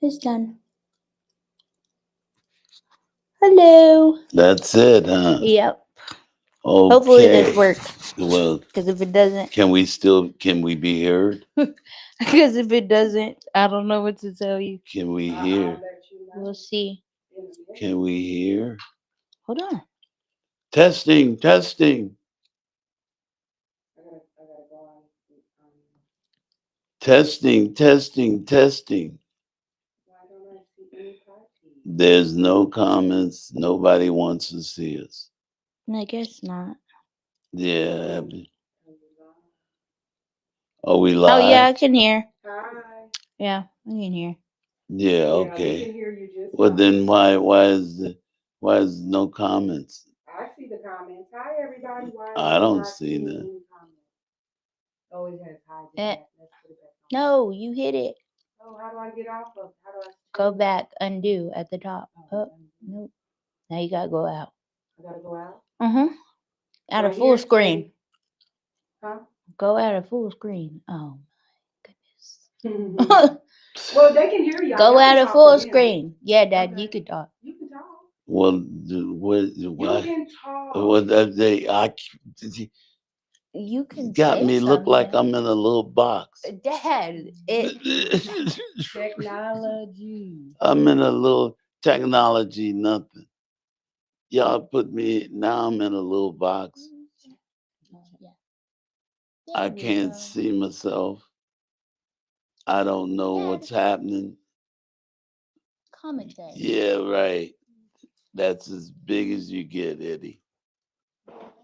It's done. Hello. That's it, huh? Yep. Hopefully this Okay. works. Well, Because if it doesn't, can we be heard? because if it doesn't, I don't know what to tell you. Can we hear? We'll see. Can we hear? Hold on. Testing, testing, testing, testing, testing. There's no comments. Nobody wants to see us. I guess not. Yeah. Are we Oh yeah, I live? can hear. Yeah, I can hear. Yeah, okay. Well then why is no comments? I see the comments. Hi everybody. Why I don't see that. Oh, it has hi. Eh, Let's put it back on. no, you hit it. Oh, how do I get off of? How do I Go back, undo at the top. Oh, nope. Now you gotta go out. I gotta go out? Out of Right full here? screen. Huh? Go out of full screen. Oh my goodness. Well, they can hear y'all. Go Y'all out can of talk full to them. screen. Yeah, Dad, Okay. you could talk. You can talk. Well, You why? can talk. What they? You can got say me look like something. I'm in a little box. Dad, it Technology. I'm in a little technology nothing. Y'all put me now. I'm in a little box. yeah. I There we can't go. see myself. I don't know what's happening. Commentary. Yeah, right. That's as big as you get, Eddie.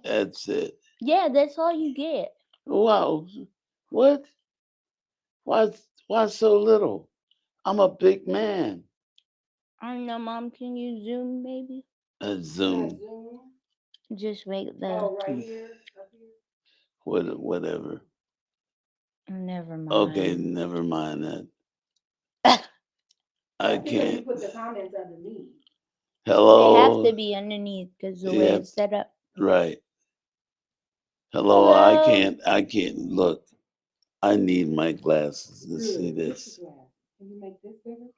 That's it. Yeah, that's all you get. Wow. What? Why so little? I'm a big man. I don't know, Mom. Can you zoom, maybe? Zoom. Zoom. Just make the. Oh, right here. Up here. Whatever. Never mind. Okay, never mind that. I That's because you can't. put the comments underneath. They have Hello. to be underneath because the way Yeah, it's set up. right. Hello. Hello. I can't look. I need my glasses to Good. see Get your this. glass. Can you make this bigger?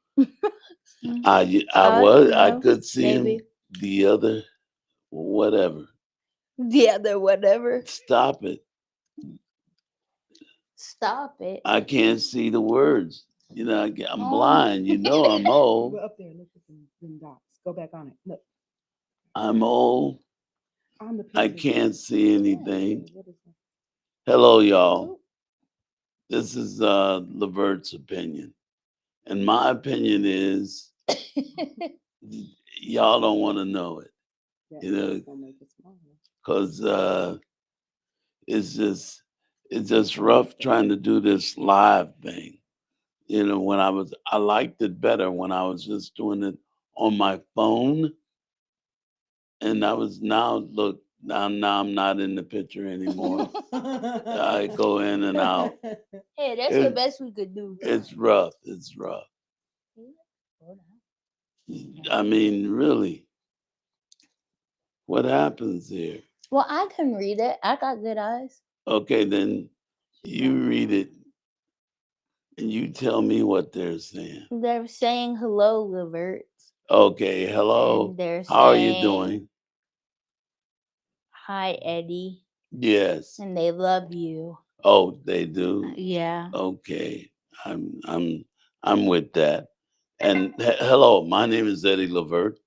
I No, could see him. maybe. The other, whatever. The other whatever. Stop it. Stop it. I can't see the words. You know, I'm Oh. blind. You know, I'm old. Well, up there. Look at them dots. Go back on it. Look. I'm old. On the I picture. can't see anything. What is that? Hello, y'all. This is Levert's opinion, and my opinion is y'all don't want to know it. Yeah, You know, it's gonna make it smaller. because it's just rough trying to do this live thing. You know, I liked it better when I was just doing it on my phone, and I was now look now I'm not in the picture anymore. I go in and out. Hey, that's the best we could do. It's rough. It's rough. I mean, really, what happens here? Well, I can read it. I got good eyes. Okay, then you read it and you tell me what they're saying. They're saying hello, Levert. Okay, hello. And they're How are you saying doing? hi, Eddie. Yes. And they love you. Oh, they do. Yeah. Okay, I'm with that. And hello, my name is Eddie Levert,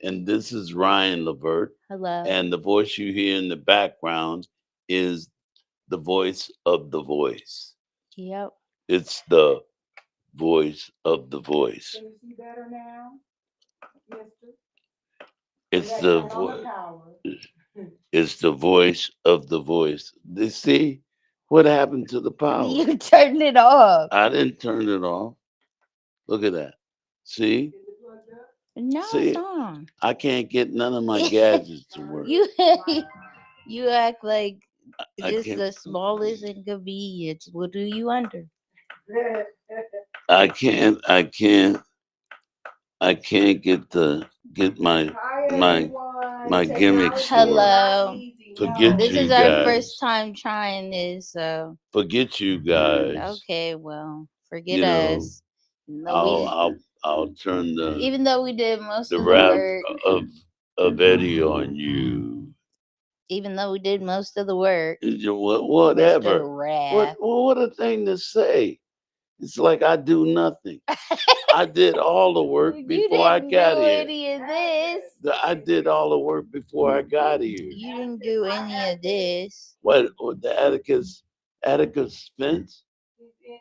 and this is Ryan Levert. Hello. And the voice you hear in the background is the voice of the voice. Yep. It's the voice of the voice. Can you see better now? Mister? It's Yeah, the turn on the voice. power. It's the voice of the voice. They see what happened to the power. You turned it off. I didn't turn it off. Look at that. See? Is it plugged up? No, See? it's on. I can't get none of my gadgets to work. You act like I just can't. the smallest inconvenience will do you under. I can't. I can't. I can't get my Hi, my everyone. my gimmicks to work. Hello. Forget This you is our guys. first time trying this, so Forget you guys. okay, well, forget You know, us. No, I'll turn Even though we did most the of the wrath work, of of Eddie on you. even though we did most of the work, Whatever. Mr. Wrath. What a thing to say. It's like I do nothing. I did all the work You before I didn't do got here. any of this. I did all the work before I got here. You didn't do any of this. What the Atticus Finch?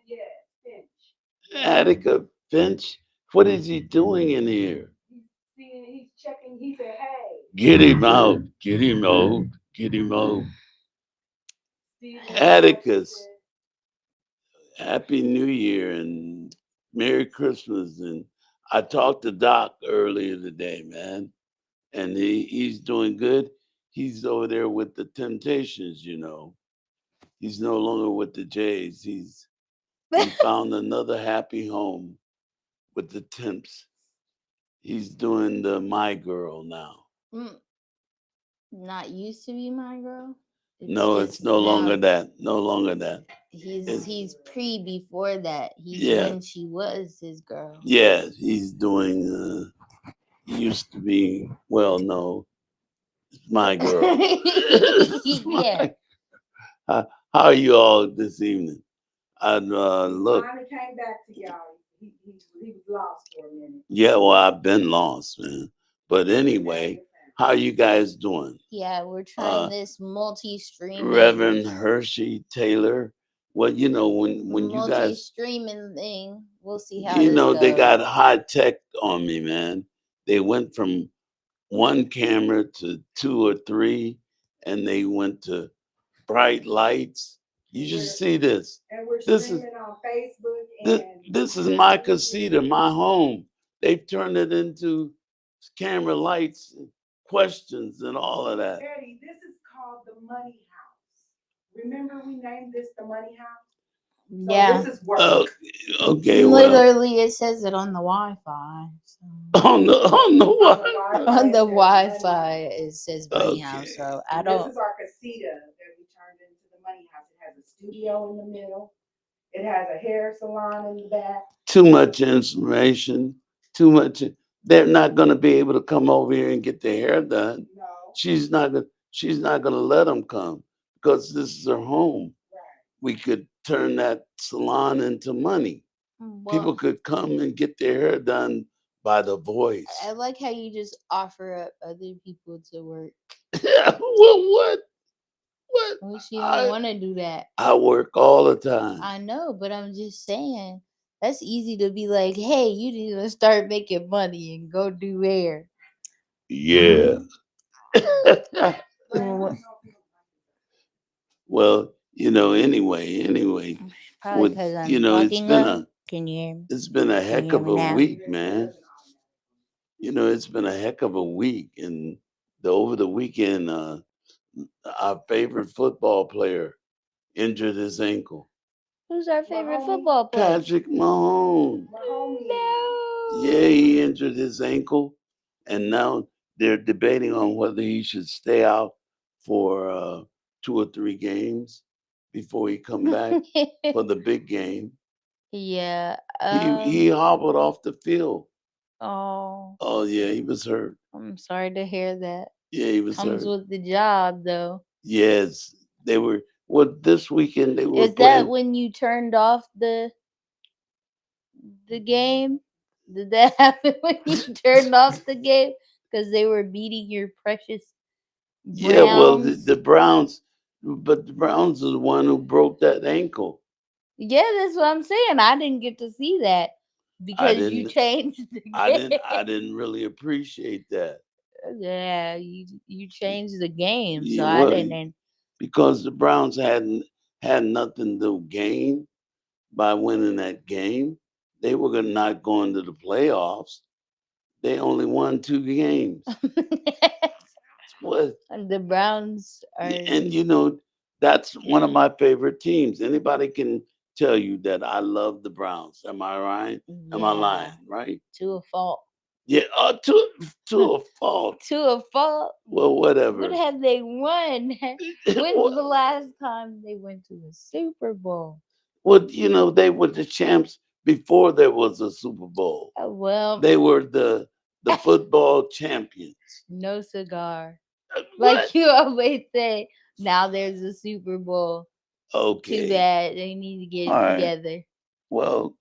Yeah, Finch. Attica Finch? What is he doing in here? He's checking. He said, "Hey." Get him out. Get him out. Get him out. Atticus, Happy New Year and Merry Christmas. And I talked to Doc earlier today, man, and he's doing good. He's over there with the Temptations, you know. He's no longer with the Jays. He found another happy home with the Temps. He's doing the My Girl now. Mm, Not used to be my girl. No, it's just no longer now. that. No longer that. He's pre before that. He's Yeah, when she was his girl. yeah. He's doing. He used to be. Well, no, it's My Girl. It's Yeah. how are you all this evening? I He look. finally came back to y'all. He was lost for a minute. Yeah, well, I've been lost, man. But anyway, how you guys doing? Yeah, we're trying Uh, this multi-streaming Reverend Hershey Taylor. Well, you know, when you guys, multi-streaming thing. We'll see how you this know, they goes. got high tech on me, man. They went from one camera to two or three, and they went to bright lights. You should see this. And we're This is streaming on Facebook this, and this is my casita, my home. They've turned it into camera lights, questions, and all of that. Eddie, this is called the Money House. Remember we named this the Money House? So Yeah. this is work. Oh, okay, well, Literally, it says it on the Wi-Fi. So. on the what? On the Wi-Fi, it says Money House. Okay. So I And don't. this is our casita that we turned into the Money House. It has a studio in the middle. It has a hair salon in the back. Too much information. Too much. They're not going to be able to come over here and get their hair done. No. She's not. She's not going to let them come because this is her home. Right. We could turn that salon into money. People Well, could come and get their hair done by the voice. I like how you just offer up other people to work. Well, what? What? Well, she don't want to do that. I work all the time. I know, but I'm just saying that's easy to be like, hey, you need to start making money and go do hair. Yeah. Well, Well, anyway, probably with because I'm it's talking been up. Can you hear me? it's been a Can you heck hear of me a now? week, man. It's been a heck of a week, and over the weekend, our favorite football player injured his ankle. Who's our favorite football player? Patrick Mahomes. No. Yeah, he injured his ankle, and now they're debating on whether he should stay out for 2 or 3 games before he come back for the big game. Yeah. He hobbled off the field. Oh, Oh yeah, he was hurt. I'm sorry to hear that. Yeah, he was Comes hurt. with the job, though. Yes, they were. Well, this weekend they were Is that playing. when you turned off the game? Did that happen when you turned off the game because they were beating your precious Yeah, well, Browns? the Browns, but the Browns are the one who broke that ankle. Yeah, that's what I'm saying. I didn't get to see that I because you didn't. changed the I didn't. game. I didn't really appreciate that. Yeah, you changed the game, so Yeah, I well, didn't. because the Browns had nothing to gain by winning that game. They were not going to the playoffs. They only won 2 games. What? And the Browns are. And that's one of my favorite teams. Anybody can tell you that I love the Browns. Am I right? Am I lying? Yeah, Right? to a fault. Yeah. To a fault. To a fault. Well, What whatever. have they won? When's the last time they went to the Super Bowl? Well, they were the champs before there was a Super Bowl. Well, They were the football champions. no cigar. What? Like you always say, now there's a Super Bowl. Too Okay. bad. They need to get All it right. together. Well,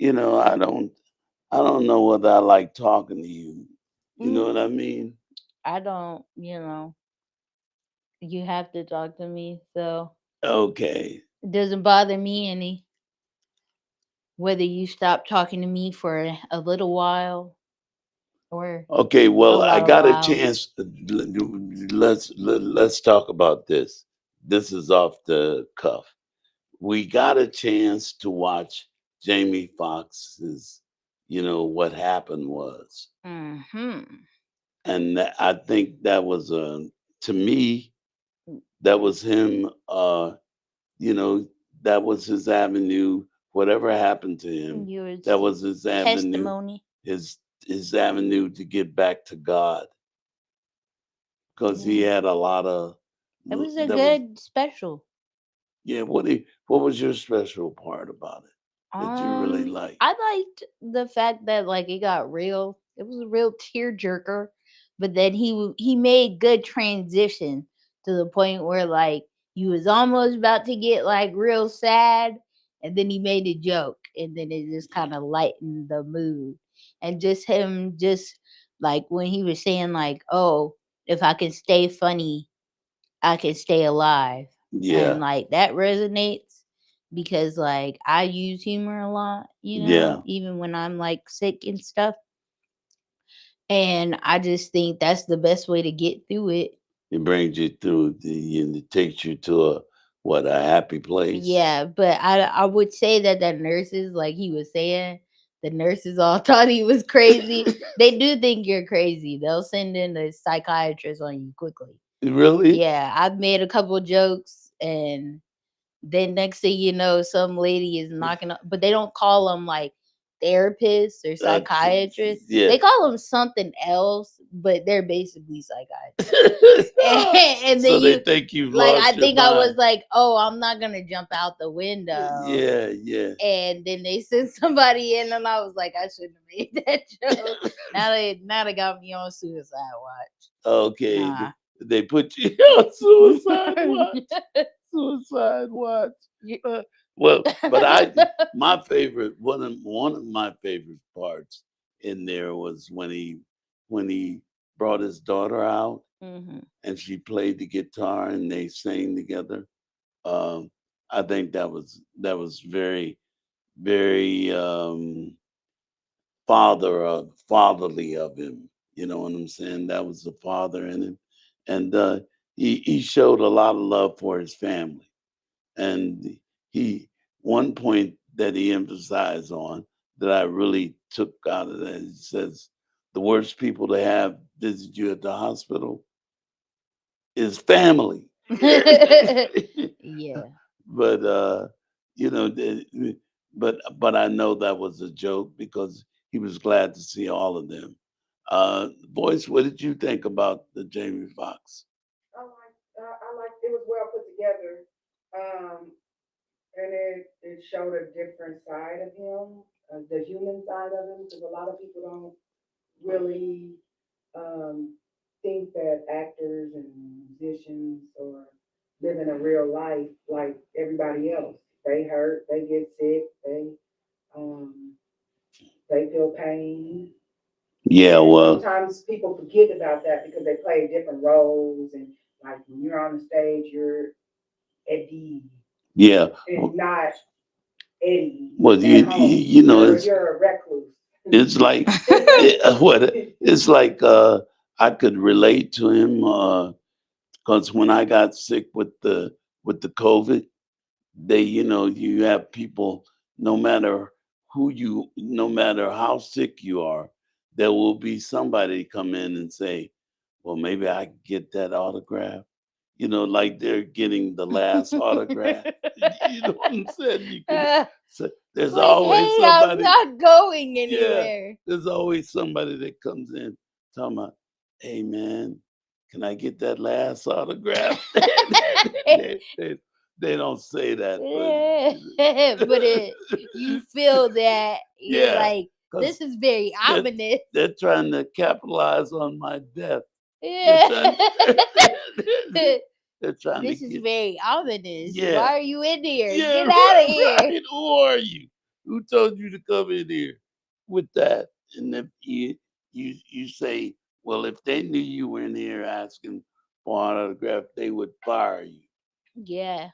I don't know whether I like talking to you. You know Mm, what I mean? I don't, you have to talk to me, so Okay. it doesn't bother me any whether you stop talking to me for a little while or Okay, a well, I lot of got a while. chance. Let's talk about this. This is off the cuff. We got a chance to watch Jamie Foxx's, what happened was, Mm-hmm. and I think that was to me that was him. You know, that was his avenue. Whatever happened to him, Your that was his avenue. testimony. His his avenue to get back to God, because he Yeah. had a lot of It was a that was good special. yeah. What was your special part about it that you really liked? I liked the fact that like it got real. It was a real tearjerker, but then he made good transition to the point where like you was almost about to get like real sad, and then he made a joke, and then it just kind of lightened the mood. And just him, just like when he was saying like, "Oh, if I can stay funny, I can stay alive," and Yeah, like that resonates because like I use humor a lot, yeah. even when I'm like sick and stuff. And I just think that's the best way to get through it. It brings you through and it takes you to a happy place. Yeah, but I would say that the nurses, like he was saying, the nurses all thought he was crazy. They do think you're crazy. They'll send in a psychiatrist on you quickly. Really? Yeah, I've made a couple jokes, and then next thing you know, some lady is knocking up, but they don't call them like therapists or Uh, psychiatrists. yeah. They call them something else, but they're basically psychiatrists. And then So they you, think you've like, I lost your think I was mind. like, oh, I'm not gonna jump out the window. Yeah, yeah. And then they sent somebody in, and I was like, I shouldn't have made that joke. Now they got me on suicide watch. Okay, Nah. they put you on suicide watch. Suicide watch. You- Uh, well, but my favorite one of my favorite parts in there was when he brought his daughter out Mhm. and she played the guitar and they sang together. Um, I think that was very very fatherly of him. You know what I'm saying? That was the father in him, and he showed a lot of love for his family. And he one point that he emphasized on that I really took out of that. He says the worst people to have visit you at the hospital is family. Yeah. But you know, but I know that was a joke because he was glad to see all of them. Boyce, what did you think about the Jamie Foxx? I like it was well put together. Um, and it showed a different side of him, the human side of him, because a lot of people don't really um, think that actors and musicians or living a real life like everybody else. They hurt, they get sick, um, they feel pain, Yeah, and well, sometimes people forget about that because they play different roles. And like when you're on the stage, you're Eddie yeah, and not Eddie well, at home. You're it's you're a recluse. it's like it's like I could relate to him because when I got sick with the COVID, you have people, no matter how sick you are, there will be somebody come in and say, well, maybe I can get that autograph, like they're getting the last autograph. You know what I'm saying? You can so there's Like, always hey, I'm somebody. not going Yeah, anywhere. there's always somebody that comes in talking about, hey man, can I get that last autograph? They- They don't say that, but But you feel that you're yeah, like, this because is very they're, ominous. they're trying to capitalize on my death. They're Yeah. trying. They're trying to This is get. very ominous. Yeah, Why are you in here? yeah, Get out of here. right. Who are you? Who told you to come in here with that? And if you say, well, if they knew you were in here asking for an autograph, they would fire you. Yeah.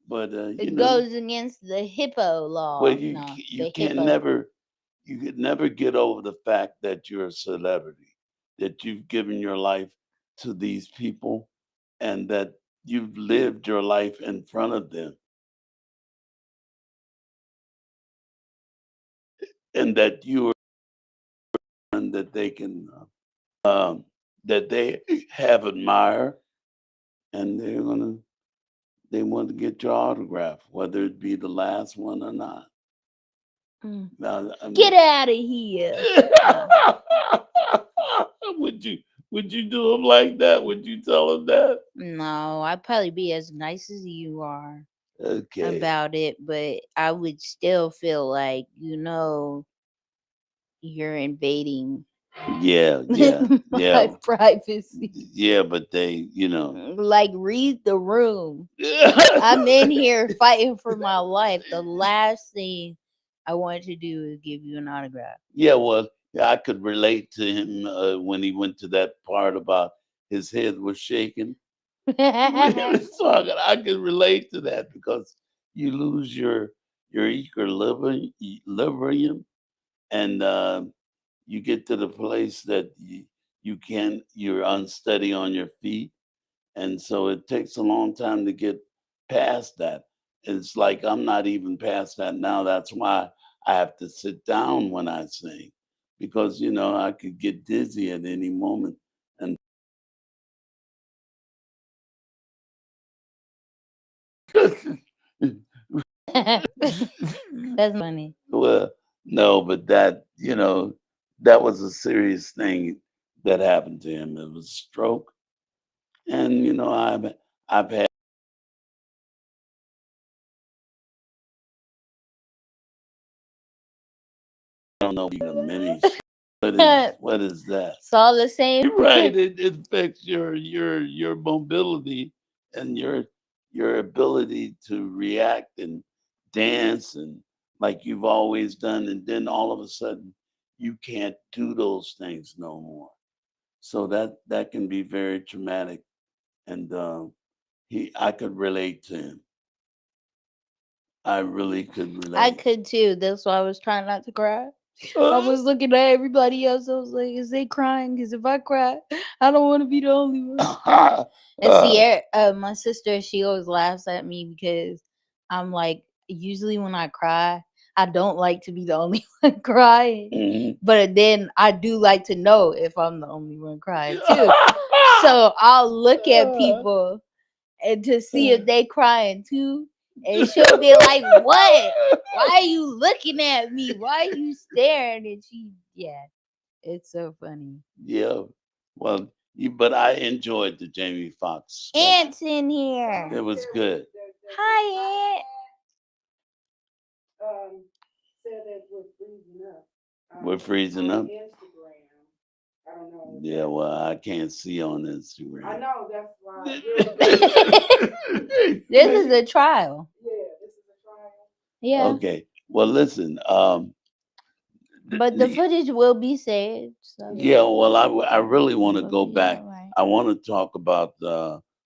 But It goes against the hippo well, law. No, you the can hippo. never you could never get over the fact that you're a celebrity, that you've given your life to these people, and that you've lived your life in front of them, and that you are one that they can that they have admire, and they want to get your autograph, whether it be the last one or not. Mm. Now, I Get mean, out of here. No. would you do them like that? Would you tell them that? No, I'd probably be as nice as you are Okay. about it, but I would still feel like, you're invading Yeah, yeah, yeah, my privacy. yeah. But they, Like, read the room. I'm in here fighting for my life. The last thing I want to do is give you an autograph. yeah. Well, yeah, I could relate to him when he went to that part about his head was shaking. So I can relate to that because you lose your equilibrium, and you get to the place that you're unsteady on your feet, and so it takes a long time to get past that. It's like I'm not even past that now. That's why I have to sit down when I sing, because I could get dizzy at any moment. And That's funny. well, no, but that was a serious thing that happened to him. It was stroke, and I've had, I don't know, even many. What is that? It's all the same. You're right. It affects your mobility and your ability to react and dance and like you've always done, and then all of a sudden you can't do those things no more. So that can be very traumatic, and I could relate to him. I really could I relate. could too. That's why I was trying not to cry. I Uh, was looking at everybody else. I was like, is they crying? Because if I cry, I don't want to be the only one. And Sierra, my sister, she always laughs at me because I'm like, usually when I cry, I don't like to be the only one crying. mhm. But then I do like to know if I'm the only one crying too. So I'll look at people and to see if they crying too. And she'll be like, what? Why are you looking at me? Why are you staring? And yeah, it's so funny. Yeah. Well, but I enjoyed the Jamie Foxx special. Aunt's in here. It was good. Hi, Aunt. Um, said that we're freezing up. We're freezing On up. Instagram. I don't know. Yeah, well, I can't see on I Instagram. know that's why. This is a trial. Yeah, this is a trial. Yeah. Okay. Well, listen. But the footage will be saved. So Yeah. Well, I really want to it'll go be back. all right. I want to talk about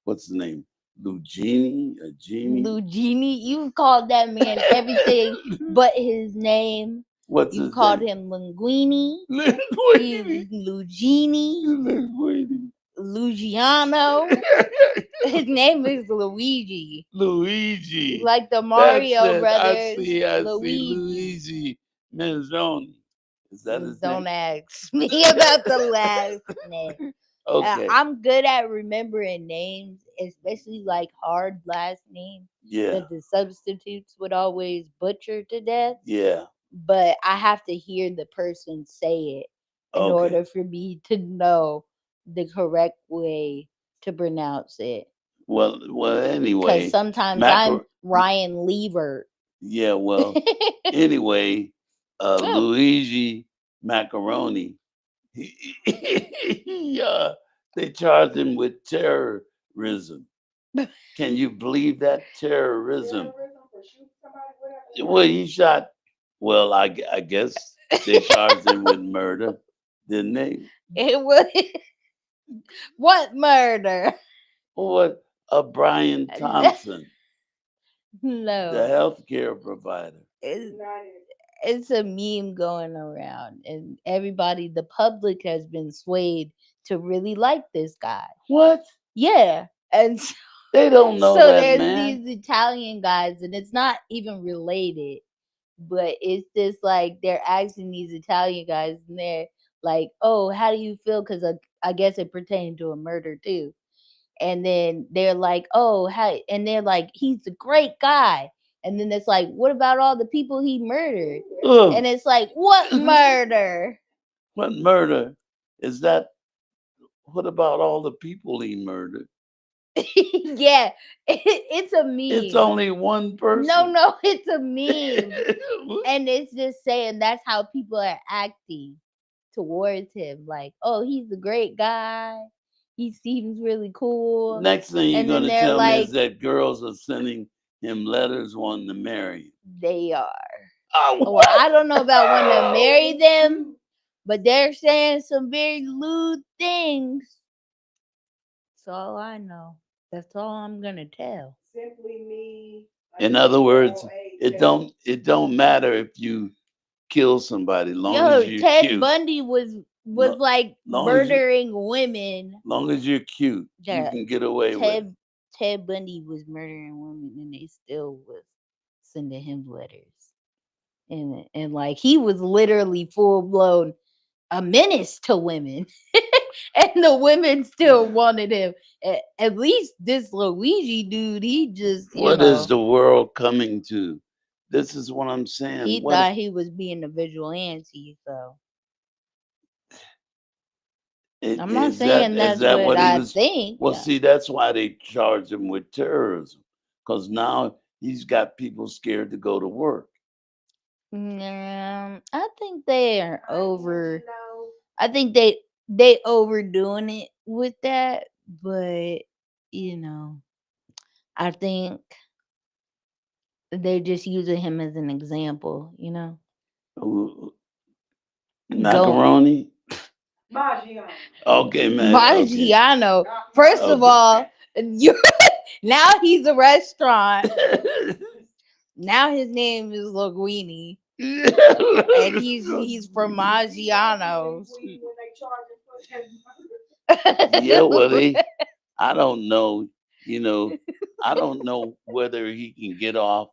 what's the name? Lugini, Genie. Lugini, you've called that man everything but his name. What's You've his called name? him Linguini. Linguini. He's Lugini. Linguini. Lugiano. His name is Luigi. Luigi. Like the That's Mario it. brothers. I see Luigi. Luigi Manzoni. Is that his Don't name? ask me about the last name. Okay. I'm good at remembering names, especially like hard last names Yeah. that the substitutes would always butcher to death. Yeah. But I have to hear the person say it in Okay. order for me to know the correct way to pronounce it. Well, Because anyway, sometimes macro. Ryan Levert. Yeah, well, anyway, Oh, Luigi Macaroni, they charged him with terrorism. Can you believe that? Terrorism. Terrorism for shooting somebody, whatever. Well, he shot. Well, I guess they charged him with murder, didn't they? it was what murder? What? Brian Thompson, the No, healthcare provider. it's, United. it's a meme going around, and everybody, the public, has been swayed to really like this guy. What? Yeah, and They don't know so that there's man. these Italian guys, and it's not even related, but it's just like they're asking these Italian guys, and they're like, "Oh, how do you feel?" Because I guess it pertained to a murder too. And then they're like, "Oh, how?" And they're like, "He's a great guy." And then it's like, "What about all the people he murdered?" And Ugh. it's like, "What murder?" What murder is that? What about all the people he murdered? Yeah, it's a It's meme. only one No, person. no, it's a meme. And it's just saying that's how people are acting towards him. Like, oh, he's a great guy. He seems really cool. Next thing you're And then gonna they're tell me is like, that girls are sending him letters wanting to marry him. they are. Oh, Well, what? I don't know about wanting to Oh, marry them, but they're saying some very lewd things. That's all I know. That's all I'm gonna tell. Simply me. in other words, test. it don't matter if you kill somebody, long as Yo, you're Ted cute. Bundy was Lo- like Long as you murdering women. long as you're cute, you Yeah, can get away with it. Ted Bundy was murdering women, and they still was sending him letters. And like he was literally full blown a menace to women. And the women still wanted him. At least this Luigi dude, he just, What is the world coming to? This is what I'm saying. he thought he was being a vigilante. So I'm not saying Is that's that what what he I was? think. Well, see, that's why they charge him with terrorism, because now he's got people scared to go to work. I think they are I want over. to know. I think they overdoing it with that, but you know, I think they're just using him as an example. Ooh, Don't macaroni. Maggiano. Okay, man. Okay. Maggiano. Not First of Okay. all, you now he's a restaurant. Now his name is Linguini, and he's from Maggiano's. When they charge him for that. Yeah, well, I don't know. You know, I don't know whether he can get off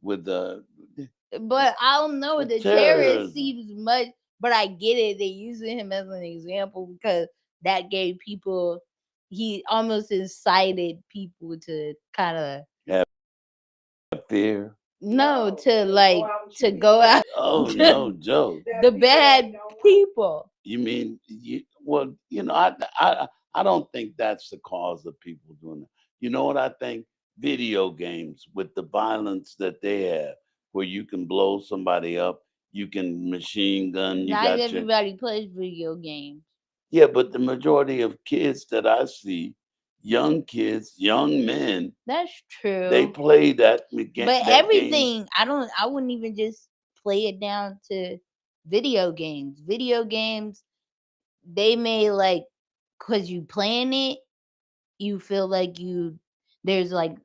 with But I don't know. with The terrorist terrorism. seems much, but I get it. They're using him as an example because that gave people. He almost incited people to kind of Have fear. no No, to to go like out and to shoot go people out Oh to no, Joe. the that people that bad don't like. people. You mean you? Well, I don't think that's the cause of people doing it. You know what I think? Video games with the violence that they have, where you can blow somebody up, you can machine gun, you Not got your everybody plays video games. yeah, but the majority of kids that I see, young kids, young men, That's they true. play But that game. everything, I wouldn't even just play it down to video games. Video games, they may like, cause you playing it, you feel like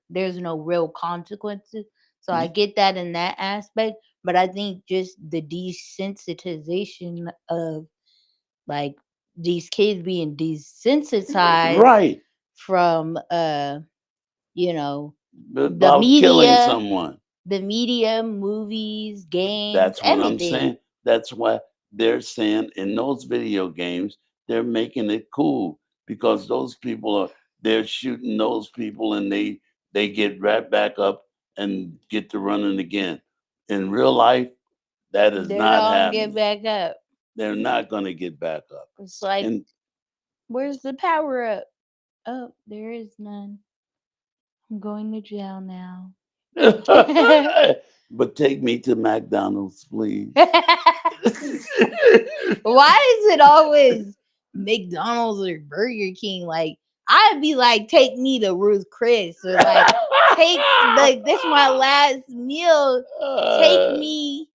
there's no real consequences. So I Y- get that in that aspect, but I think just the desensitization of like these kids being desensitized Right, from you know the about killing media, someone. movies, games, That's what I'm everything. saying. That's why they're saying in those video games, they're making it cool because those people are they're shooting those people and they get right back up and get to running again. In real life, that is They not don't get happening. back up. They're not going to get back up. It's like, And where's the power up? Oh, there is none. I'm going to jail now. But take me to McDonald's, please. Why is it always McDonald's or Burger King? Like, I'd be like, take me to Ruth Chris, or like, take like this my last meal. Take me.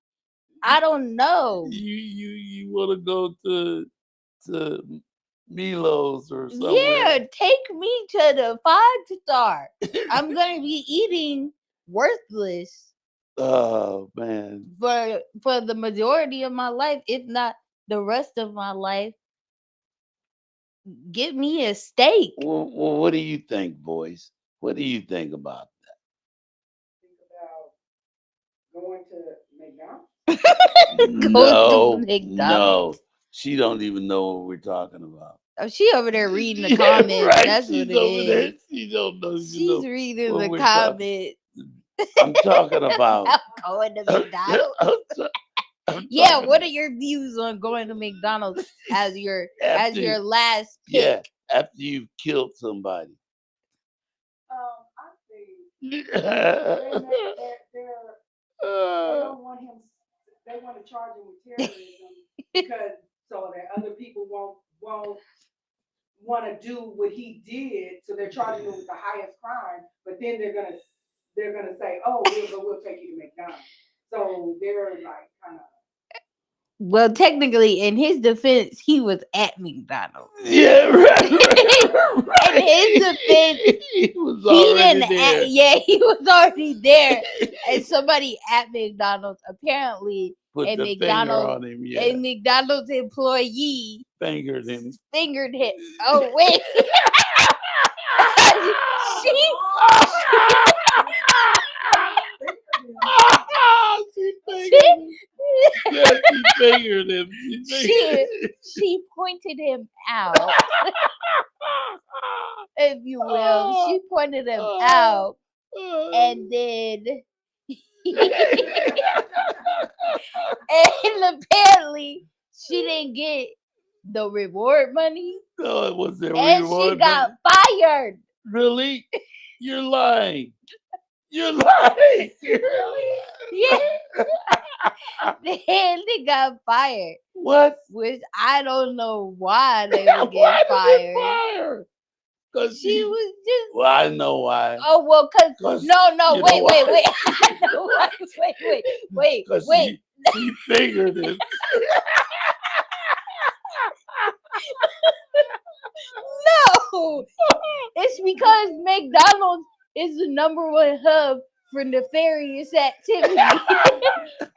I don't know. You want to go to Milo's or somewhere? Yeah, take me to the 5 star. I'm gonna be eating worthless Oh man. for the majority of my life, if not the rest of my life. Give me a steak. Well, what do you think, boys? What do you think about Think about going to McDonald's. Go to No, McDonald's. no. She don't even know what we're talking about. Oh, she over there reading the Yeah, comments. right. That's what She's it over there. is. She don't know even She's know reading what the we're talking. comments I'm talking about. about going to McDonald's. I'm Yeah, talking what are your views on going to McDonald's as after, your last yeah, pick? after you've killed somebody. I think Uh, they don't want him. They want to charge him with terrorism because so that other people won't want to do what he did. So they're charging him with the highest crime, but then they're gonna say, oh, we'll take you to McDonald's. So they're like kind of. Well, technically, in his defense, he was at McDonald's. yeah, right, In his defense, He was he already didn't. there. Yeah, he was already there, and somebody at McDonald's, apparently Put a the finger McDonald's on him. a Yeah, McDonald's employee fingered him. fingered him. Oh wait, she She fingered him. Yes, she fingered him. she pointed him out, if you will. She pointed him out, and then and apparently she didn't get the reward money, No, it was their and she reward. got fired. Really? You're lying. You're lying. Yeah, they got fired, What? which I don't know why they would Why get did fired. they fire? Because She was just. well, I know why. Oh well, cause 'Cause no, you know wait, why? I know why. Wait. Because she figured it. No, it's because McDonald's is the #1 hub for nefarious activity,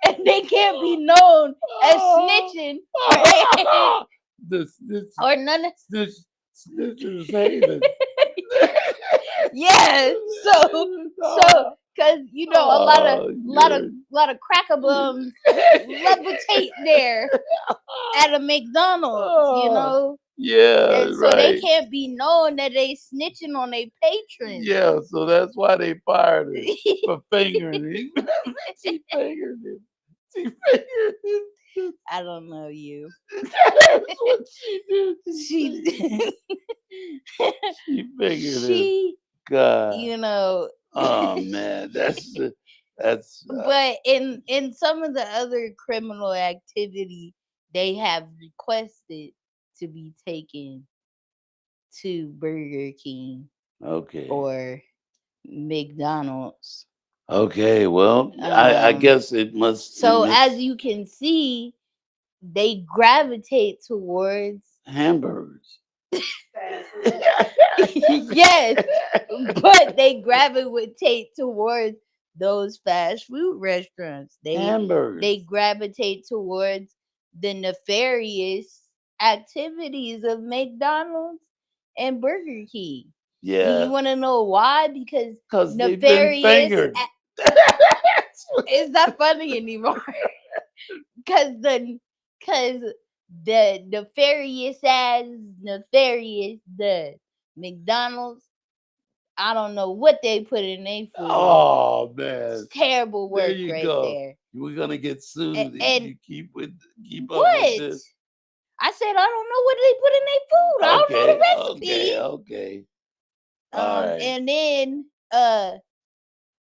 and they can't be known as snitching This or none of. snitches hated. Yeah, so because you know a lot of cracker bums levitate there at a McDonald's, Yeah, and so they right. can't be known that they snitching on their patrons. Yeah, so that's why they fired her for fingering him. She fingered him. She fingered him. I don't know you. That's what she did. She She fingered him. she God. Oh man, that's but in some of the other criminal activity, they have requested to be taken to Burger King okay. or McDonald's. Okay, well, I guess it must. So as you can see, they gravitate towards hamburgers. yes, but they gravitate towards those fast food restaurants. Hamburgers. They gravitate towards the nefarious activities of McDonald's and Burger King. Yeah. You want to know why? Because they've been fingered. It's not funny anymore. Because the nefarious the McDonald's, I don't know what they put in their food. Oh man, it's terrible work there you right go. there. We're gonna get sued And if you keep up what? with this. I said I don't know what they put in their food. I don't know the recipe. Okay. All right. And then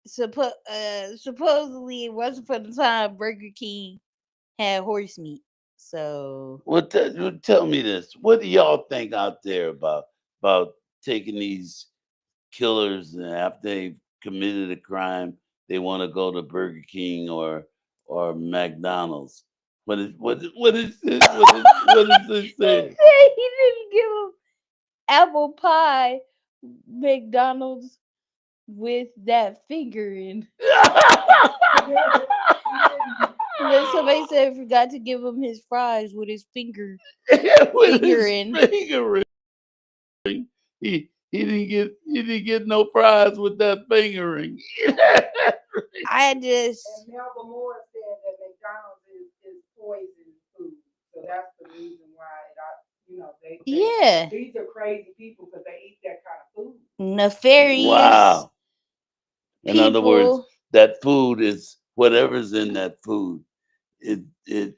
supposedly once upon a time Burger King had horse meat. So Well, tell me this. What do y'all think out there about taking these killers and after they've committed a crime, they want to go to Burger King or McDonald's? What is this he say? said he didn't give him apple pie McDonald's with that finger in. And then somebody said forgot to give him his fries with his With finger his in. finger ring. He didn't get no prize with that fingering. I And just Melba Moore said that McDonald's is poison food. So that's the reason why yeah, these are crazy people because they eat that kind of food. nefarious Wow. In other words, people. that food is whatever's in that food. Yeah,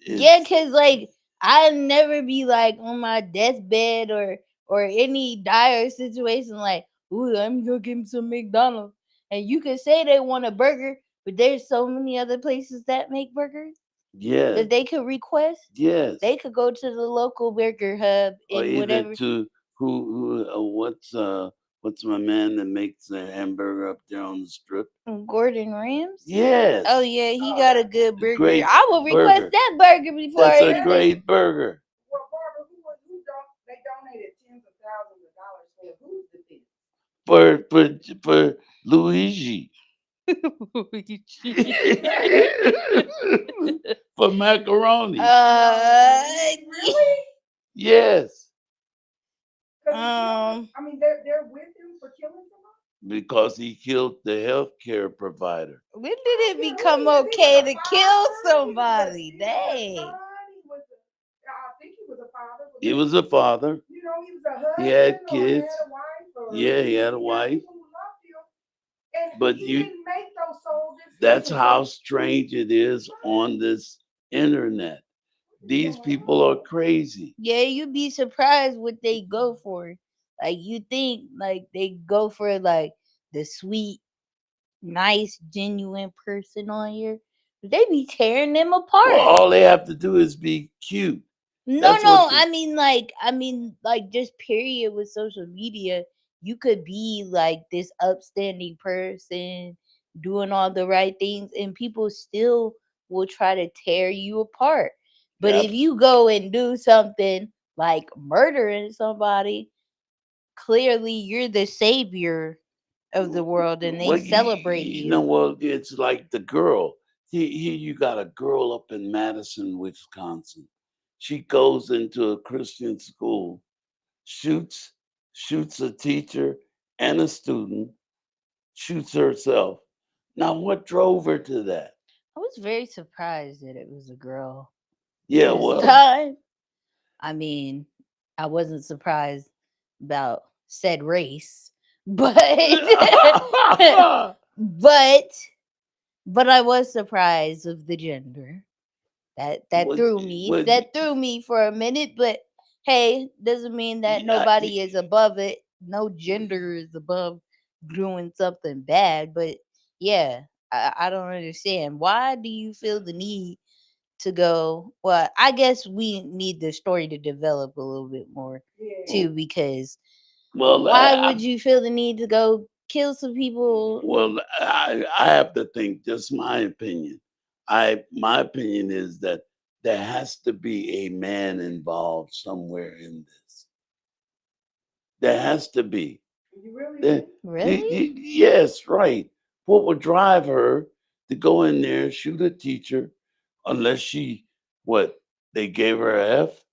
It's cause like I'd never be like on my deathbed or any dire situation like, ooh, I'm gonna get me some McDonald's. And you could say they want a burger, but there's so many other places that make burgers yes, that they could request. yes. They could go to the local burger hub Or in either whatever. to what's my man that makes the hamburger up there on the strip? Gordon Rams. Oh Yes, yeah, he Oh, got a that's good burger. great I will request burger. that burger before That's a anything. great burger well, Barbara, who don't they donated tens of thousands of dollars for who's the thing? for Luigi. For macaroni. Really? Yes, Because he killed them. um I mean, they're with him for killing somebody. because he killed the healthcare provider. when I did don't it care who he become is. He was okay a to kill father. somebody? He was a Dang. son. He was a. I think he was a father He because was a father. he was a He had husband or had kids. a wife or Yeah, he had a he got wife. people who loved him, and But he didn't make those soul that's decisions. how strange it is Right? on this internet. What is These going people are on? crazy. Yeah, you'd be surprised what they go for. Like you think like they go for like the sweet, nice, genuine person on here. But they be tearing them Well, apart. all they have to do is be cute. No, That's what no. the I mean, like, just period with social media. You could be like this upstanding person, doing all the right things, and people still will try to tear you apart. But if abs- you go and do something like murdering somebody, clearly you're the savior of the world, and they well, celebrate you know you. what? It's like the girl. Here you got a girl up in Madison, Wisconsin. She goes into a Christian school, shoots shoots a teacher and a student, shoots herself. Now, what drove her to that? I was very surprised that it was a girl Yeah, this well, time. I mean, I wasn't surprised about said race, but but but I was surprised of the gender. That what, threw me. what, That threw me for a minute, but hey, doesn't mean that nobody is above it. No gender is above doing something bad, but yeah, I don't understand. Why do you feel the need to go? Well, I guess we need the story to develop a little bit more Yeah. too, because well, why would you feel the need to go kill some people? I have to think. Just my opinion. My opinion is that there has to be a man involved somewhere in this. There has to be. You really There- think? Really? yes, right. What would drive her to go in there and shoot a teacher, unless she what they gave her a F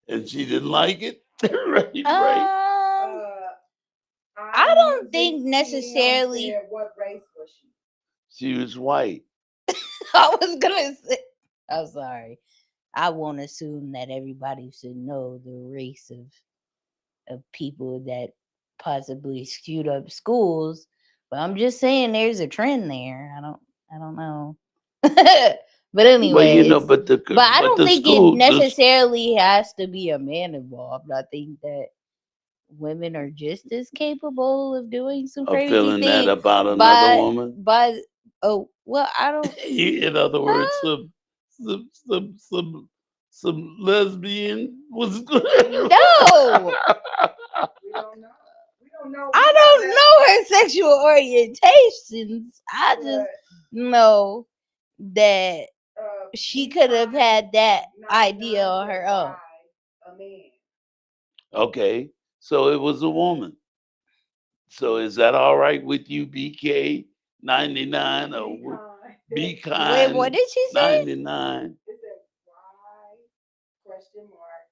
and she didn't like it? Right, right. Um, Uh, I I don't music think PM necessarily. said what race was she? She was white. I was gonna say. I'm sorry. I won't assume that everybody should know the race of people that possibly skewed up schools, but I'm just saying there's a trend there. I don't know. But Well, anyways, but I but don't the think it school, necessarily has to be a man involved. I think that women are just as capable of doing some Of crazy feeling that thing about another by woman. oh well, I don't. In other words, Huh? some lesbian was No, We don't know. We don't know. I We got don't left. know her sexual orientations. I just But know that she be could have kind had that idea 99 on said her own. why a man. okay. So it was a woman. So is that all right with you, BK 99 or Be kind. Be Wait, what Kind did she say? 99? It said why question mark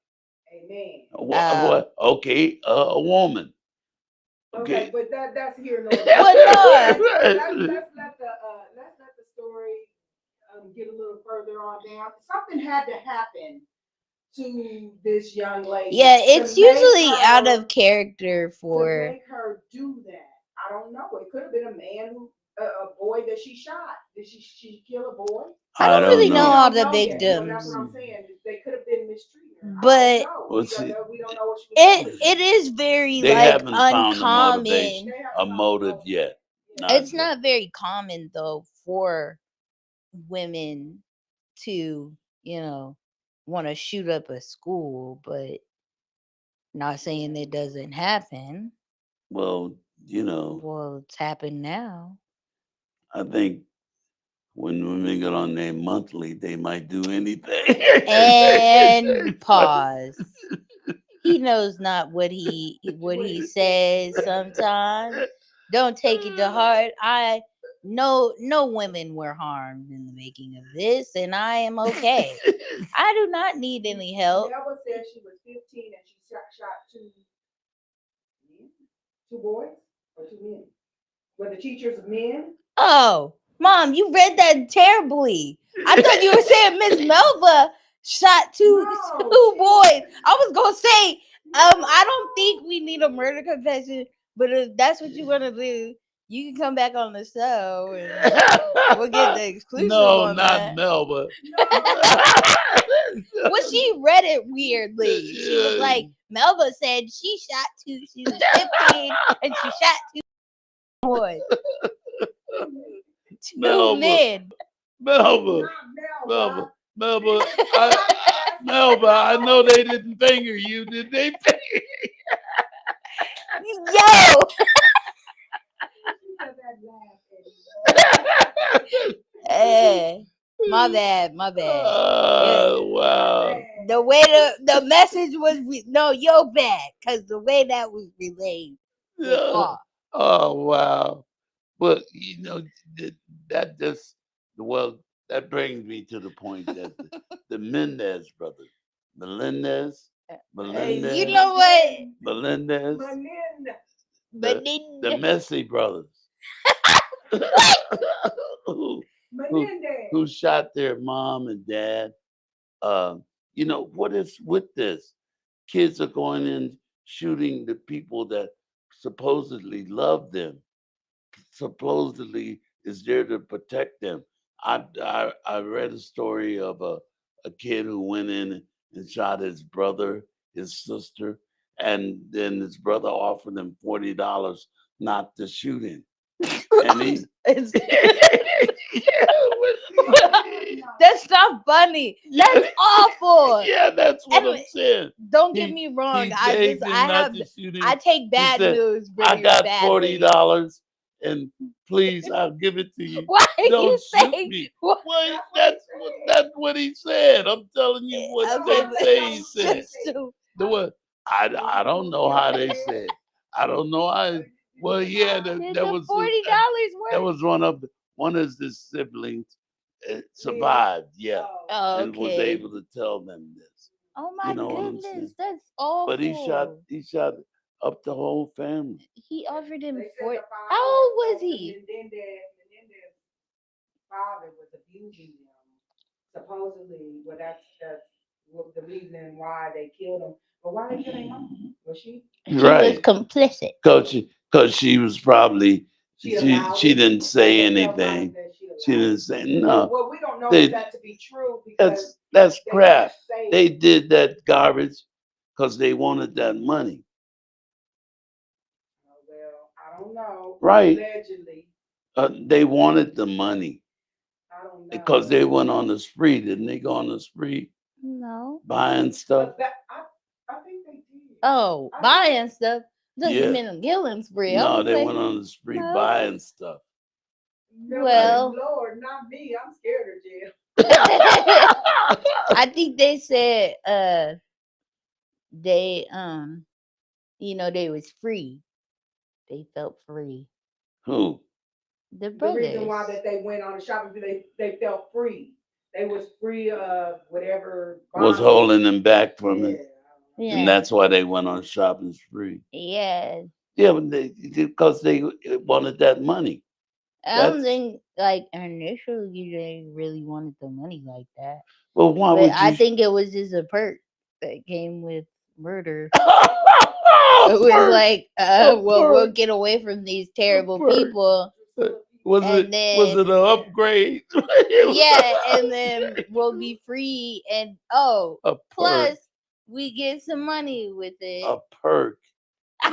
a man. Uh, What? Okay, a woman. Okay, Okay. but that's here nor there. well, no. Let's let the story get a little further on down. Something had to happen to this young lady Yeah, it's usually out of character to for. make her do that. I don't know. It could have been a man who a boy that she shot. Did she kill a boy? I I don't don't really know We know. all don't the know yet. So that's what I'm victims, saying. They could have been mistreating her. I don't but know. Well, see, We don't know what she was it doing. it is very they like haven't found a motivation, uncommon. They a haven't found the motive motive. yet. Yeah. Not It's yet. not very common though for women to, you know, want to shoot up a school, but not saying it doesn't happen. Well, you know, Well, it's happened now. I think when women get on their monthly, they might do anything. And pause. He knows not what What he he said. says sometimes. Don't take it to heart. I know no women were harmed in the making of this, and I am okay. I do not need any help. Melba said she was 15 and she shot men, two boys or two men. Were the teachers men? Oh, mom, you read that terribly. I thought you were saying Miss Melba shot No, two boys. she I was gonna say, I don't think no. we need a murder confession, but if that's what you want to do, you can come back on the show and we'll get the exclusive No, on not that. Melba. No. Well, she read it weirdly. She was like, Melba said she shot two. She was 15 and she shot two boys, two Melba, men. Melba, Not Melba. Melba, Melba. Everybody asked her Melba, I know no. they didn't finger you, did they? Yo, She said that laugh, eh, my bad, my bad. Yeah, My Wow. bad. the way the message was no, your bad, because the way that was relayed was Yeah. off. Oh wow. But you know that, that just well that brings me to the point that the Mendez brothers, Melendez, You Melendez, know what? Melendez, Melinda. But the then Messi brothers, who who Menendez. who shot their mom and dad. You know what is with this? Kids are going in shooting the people that supposedly love them, supposedly is there to protect them. I read a story of a kid who went in and shot his brother, his sister, and then his brother offered him $40 not to shoot him. And he it's, yeah, No. that's not funny. yeah, That's awful. yeah, that's what And I'm saying. don't get He me wrong. he begged him I not have to shoot I him. take He bad said, news I very got $40 badly. and please I'll give it to you. Why are you Don't shoot saying me. what? Well, That's what he said. that's what he said. I'm telling you what Okay, they No, but that's say not he what he said. just said. to The what I don't know how they said. I don't know how well yeah did there the was $40 that work? was one of his siblings Live. survived, yeah, Oh. Oh, and was okay. able to tell them this. Oh You my know what I'm goodness, saying? that's But awful. he shot up the whole family. He offered him They said 40. the How father, old was he? Menendez father was abusing them. Supposedly, well, that's what the reason why they killed him. But why they kill their mom? Was she? He was Right. complicit. Cause she was probably She allowed she it. didn't Oh, say they felt like anything. that she She allowed didn't it. say Well, no. well, we don't know They that to be true because that's they can't crap. say. They did that garbage because they wanted that money. Right. Allegedly. They wanted the money I don't because know. they went on the spree. Didn't they go on the spree No. buying stuff? But that, I think they did. Oh, I think buying stuff. Thought you Yeah. meant a killing spree. I No, was they like, went on the spree no. buying stuff. no, Right. Well, Lord, not me. I'm scared of jail. I think they said they they was free. They felt free. Who The The reason brothers. why that they went on the shopping, they felt free. They was free of whatever was bondage. holding them back from Yeah. it? And Yeah. that's why they went on shopping spree. Yeah. Yeah, but because they wanted that money. I don't That's think like initially they really wanted the money like that. well, why But would I you? think it was just a perk that came with murder. A It was perk, like, a well, we'll perk, get away from these a terrible perk. people, and Was it then an upgrade? It yeah, and was then we'll be free, and oh, a perk, plus we get some money with it. a perk. I'm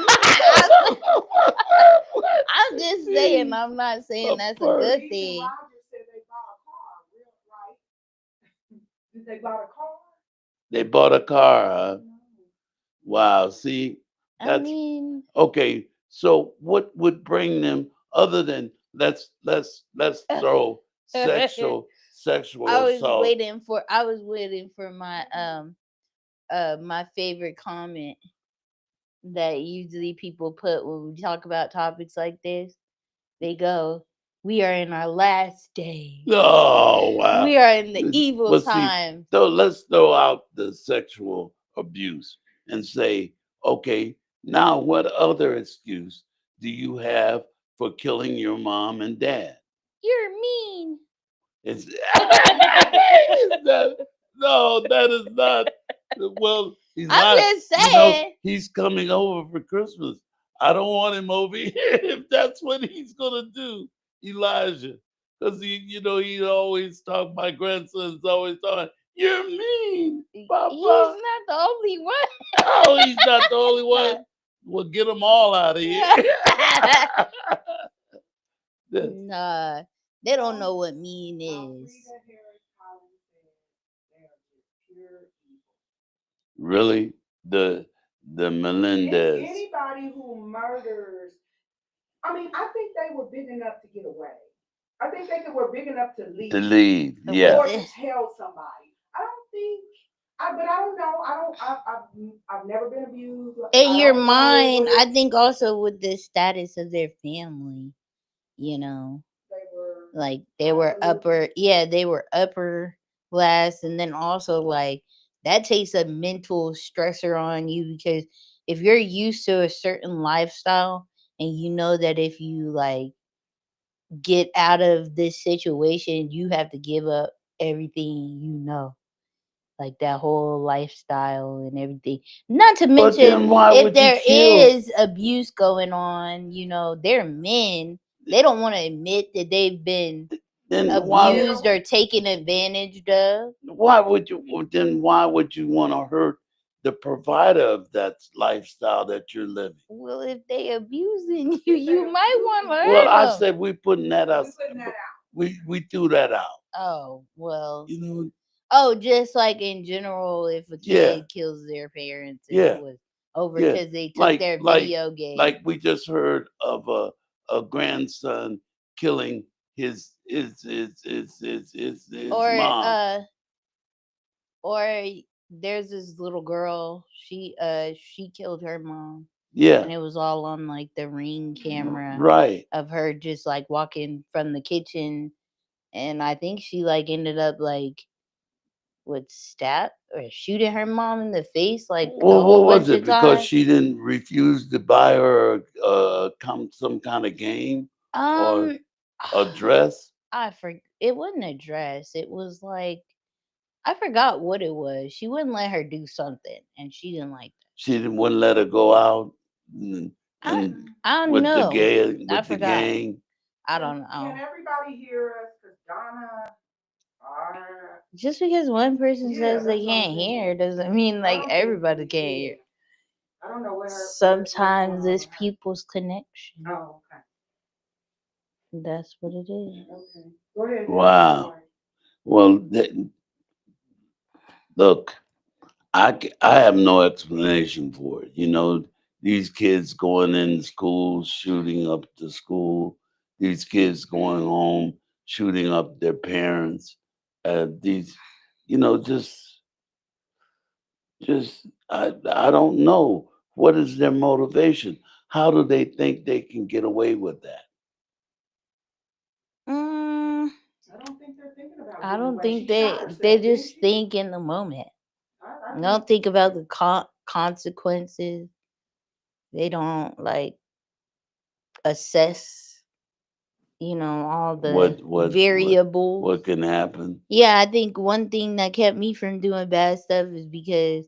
What I'm you just saying. mean? I'm not A saying that's a perk. good Reason thing. Roger said they bought a car, real right? Did they bought a car? They bought a car, huh? No. Wow. See, I that's mean, okay. So what would bring them other than let's throw I sexual was assault. waiting for my favorite comment that usually people put when we talk about topics like this. They go, "We are in our last days. Oh wow. We are in the evil Well, see, times." though, let's throw out the sexual abuse and say, okay, now what other excuse do you have for killing your mom and dad? You're mean. It's, no, that is not. Well, he's I'm not. just saying. He's coming over for Christmas. I don't want him over here if that's what he's gonna do, Elijah. Because he always talk. My grandson's always talking. You're mean, He's Papa. not the only Oh, he's not the only one. one. Well, get them all out of here. That's Nah, they don't know what mean is. Rita Harris Collins said they are just pure evil. really the Melendez. Anybody who murders, I mean, I think they were big enough to get away. I think they were big enough to To leave leave, But yeah. or to tell somebody. I don't think. But I don't know. I don't. I've never been abused. in I your don't know mind, I what think also with the status of their family, you know, they were. like they were upper, yeah, they were upper class, and then also like that takes a mental stressor on you because if you're used to a certain lifestyle and you know that if you like get out of this situation, you have to give up everything you know, like that whole lifestyle and everything. Not to But mention, then why if would you there kill? is abuse going on, they're men. They don't want to admit that they've been Then abused or taken advantage of. why would you? Then why would you want to hurt the provider of that lifestyle that you're living? Well, if they abusing you, you might want to Well, hurt I them. said we putting that out. We putting that out. We threw that out. Oh well. You know, Oh, just like in general, if a yeah, kid kills their parents and it yeah, was over yeah. because they took their video game, Like we just heard of a grandson killing his or mom. or there's this little girl. She killed her mom, Yeah, and it was all on like the ring camera right. of her just like walking from the kitchen, and I think she like ended up like would stab or shooting her mom in the face like a Well, what whole was bunch it? of Because times. she didn't refuse to buy her some kind of game or Um, a dress. It wasn't a dress. It was like I forgot what it was. She wouldn't let her do something, and she didn't like She didn't wouldn't let her go out and, that. and I don't with the know. gay I with the forgot. gang. I don't Can know. everybody hear us? Cause Donna, Just because one person yeah, says they that's what I'm can't saying. hear doesn't mean I like don't think everybody we can can. hear. I don't know what her. Sometimes what's it's going on. people's connection. Oh, okay. That's what it is. Okay. Go ahead, Wow. Dwight. Well, look, I have no explanation for it. These kids going in school, shooting up the school. These kids going home, shooting up their parents. These, you know, just I don't know what is their motivation. How do they think they can get away with that? Mm, I don't think they're thinking about I getting don't away. think She shot they herself, didn't just she? think in the moment. I They think don't think about the consequences. They don't like assess, all the What variables. can happen? Yeah, I think one thing that kept me from doing bad stuff is because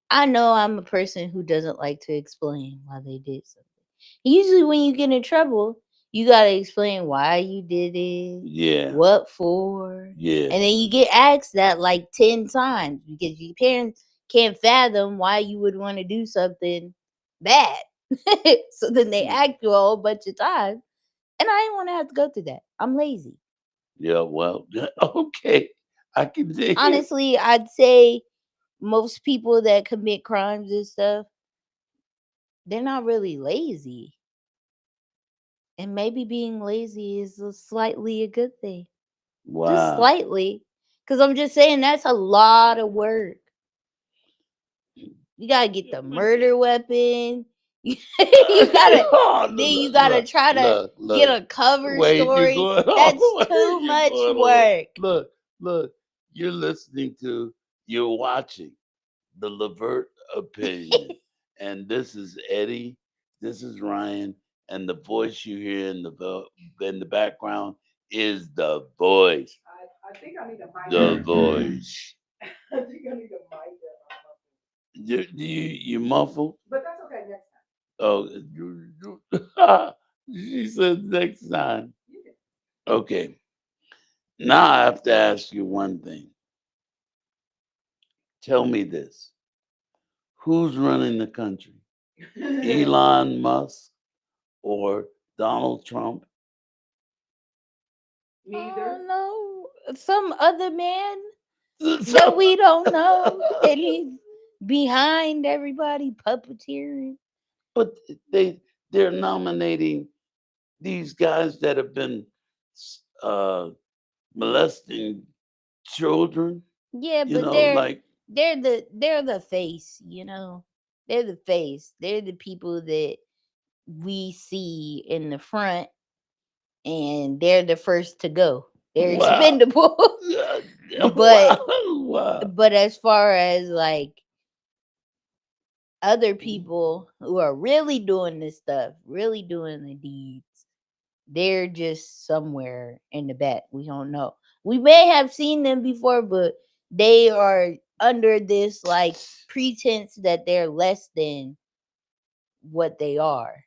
I know I'm a person who doesn't like to explain why they did something. Usually, when you get in trouble, you gotta explain why you did it, Yeah, what for, yeah, and then you get asked that like 10 times because your parents can't fathom why you would want to do something bad. So then they ask you a whole bunch of times, and I didn't want to have to go through that. I'm lazy. yeah. Well, okay, I can dig it. Honestly, I'd say most people that commit crimes and stuff, they're not really lazy. And maybe being lazy is slightly a good thing. Just Wow. slightly. Because I'm just saying that's a lot of work. You gotta get the murder weapon. You gotta Oh, then you look, gotta look, try to look, get look. a cover Wait, you're story. going on. That's Wait, too you're much going on. work. Look. You're listening to. You're watching the Levert Opinion, and this is Eddie. This is Ryan, and the voice you hear in the background is the voice. I think I need a mic The that. voice. I think I need a mic that. You muffled? But that's okay next time. Oh, she said next time. You can. Okay. Now I have to ask you one thing. Tell me this. Who's running the country? Elon Musk or Donald Trump? Neither. Oh no. Some other man that So, we don't know. And he's behind everybody puppeteering. but they're nominating these guys that have been uh, molesting children. Yeah, but they're Like they're the face. They're the face. They're the people that we see in the front, and they're the first to go. They're wow, expendable. but wow, wow. but as far as like other people who are really doing this stuff, really doing the deeds, they're just somewhere in the back. We don't know. We may have seen them before, but they are under this like pretense that they're less than what they are.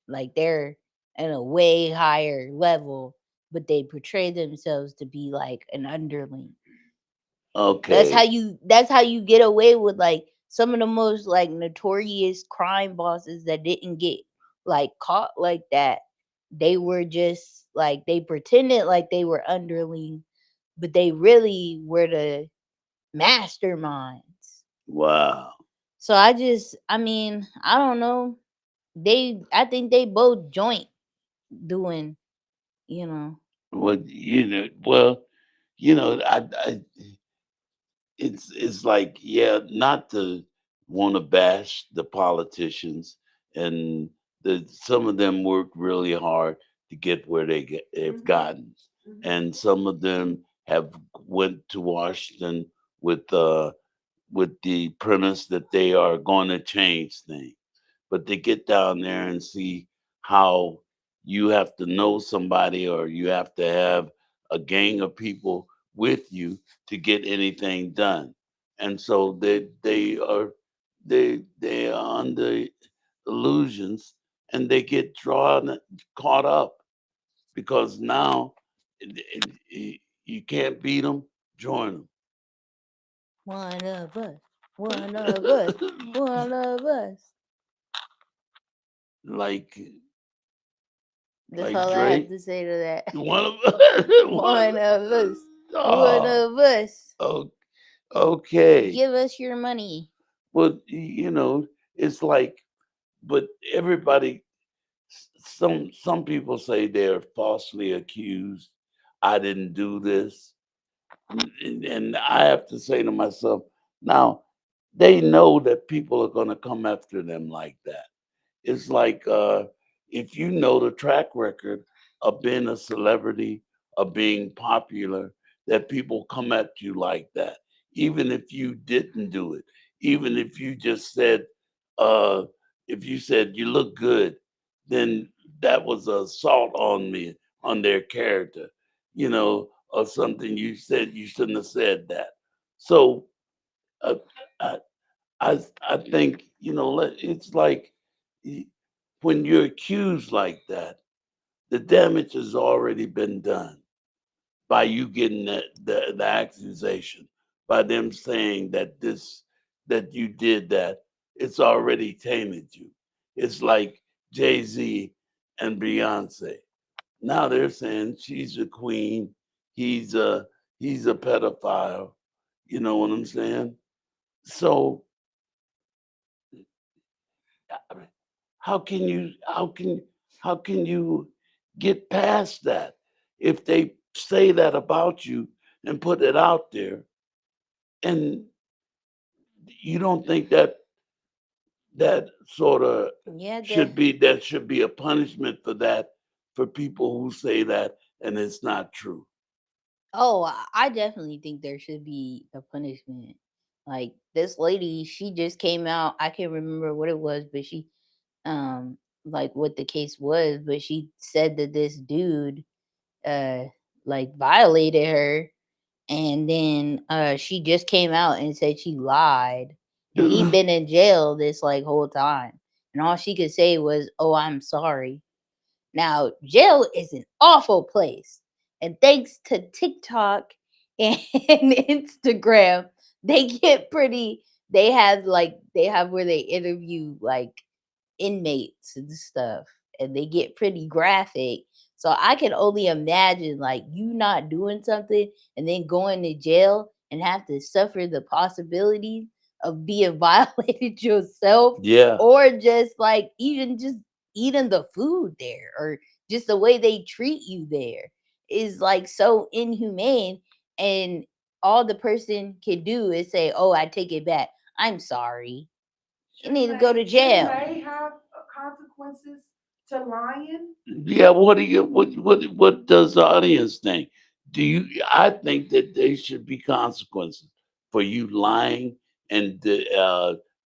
Like they're in a way higher level, but they portray themselves to be like an underling. Okay, That's how you get away with like some of the most like notorious crime bosses that didn't get like caught like that. They were just like they pretended like they were underling, but they really were the masterminds. wow. So I mean, I don't know. I think they both joint doing, you know. Well, I it's like, yeah, not to want to bash the politicians, and some of them work really hard to get where they've Mhm. gotten, Mhm. and some of them have went to Washington with uh with the premise that they are going to change things, but to get down there and see how you have to know somebody, or you have to have a gang of people with you to get anything done. And so they are under illusions, and they get drawn caught up because now you can't beat them, join One of us, one of us, them. one of us. Like That's like all I have Drake. to say to that. One of one. One of us. One Oh, of us. okay. Give us your money. Well, it's like, but everybody. Some people say they're falsely accused. I didn't do this, and I have to say to myself, now they know that people are going to come after them like that. It's like if you know the track record of being a celebrity, of being popular, that people come at you like that, even if you didn't do it, even if you just said, uh, if you said you look good, then that was a assault on me, on their character, or something you said you shouldn't have said that. So uh, I, I think it's like when you're accused like that, the damage has already been done by you getting the accusation, by them saying that you did that. It's already tainted you. It's like Jay-Z and Beyonce. Now they're saying she's a queen, he's a he's a pedophile. You know what I'm saying? So how can you get past that if they say that about you and put it out there, and you don't think that sort of Yeah, should be a punishment for that, for people who say that and it's not true. oh, I definitely think there should be a punishment. Like this lady, she just came out. I can't remember what it was, but she, like what the case was, but she said that this dude, uh, like violated her, and then she just came out and said she lied, and he been in jail this like whole time, and all she could say was, "Oh, I'm sorry." Now, jail is an awful place. And thanks to TikTok and Instagram, they get pretty they have where they interview like inmates and stuff, and they get pretty graphic. So I can only imagine like you not doing something and then going to jail and have to suffer the possibilities of being violated yourself, Yeah, or just like even just eating the food there, or just the way they treat you there is like so inhumane. And all the person can do is say, "Oh, I take it back. I'm sorry." You need to go to shouldn't jail. they have consequences to lying? yeah. What does the audience think? I think that there should be consequences for you lying and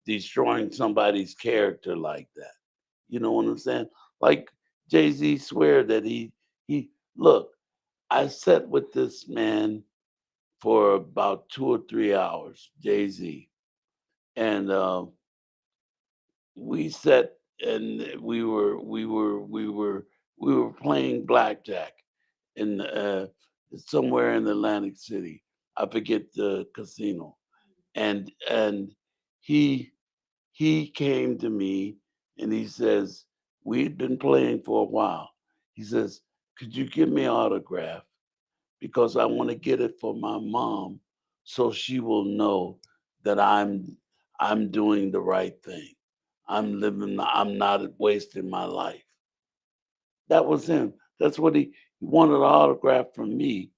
destroying somebody's character like that. You know what I'm saying? Like Jay-Z swear that he look. I sat with this man for about 2 or 3 hours, Jay-Z, and we sat and we were playing blackjack in somewhere in Atlantic City. I forget the casino, and he he came to me and he says, we'd been playing for a while. He says, could you give me an autograph? Because I want to get it for my mom so she will know that I'm doing the right thing. I'm not wasting my life. That was him. That's what he wanted an autograph from me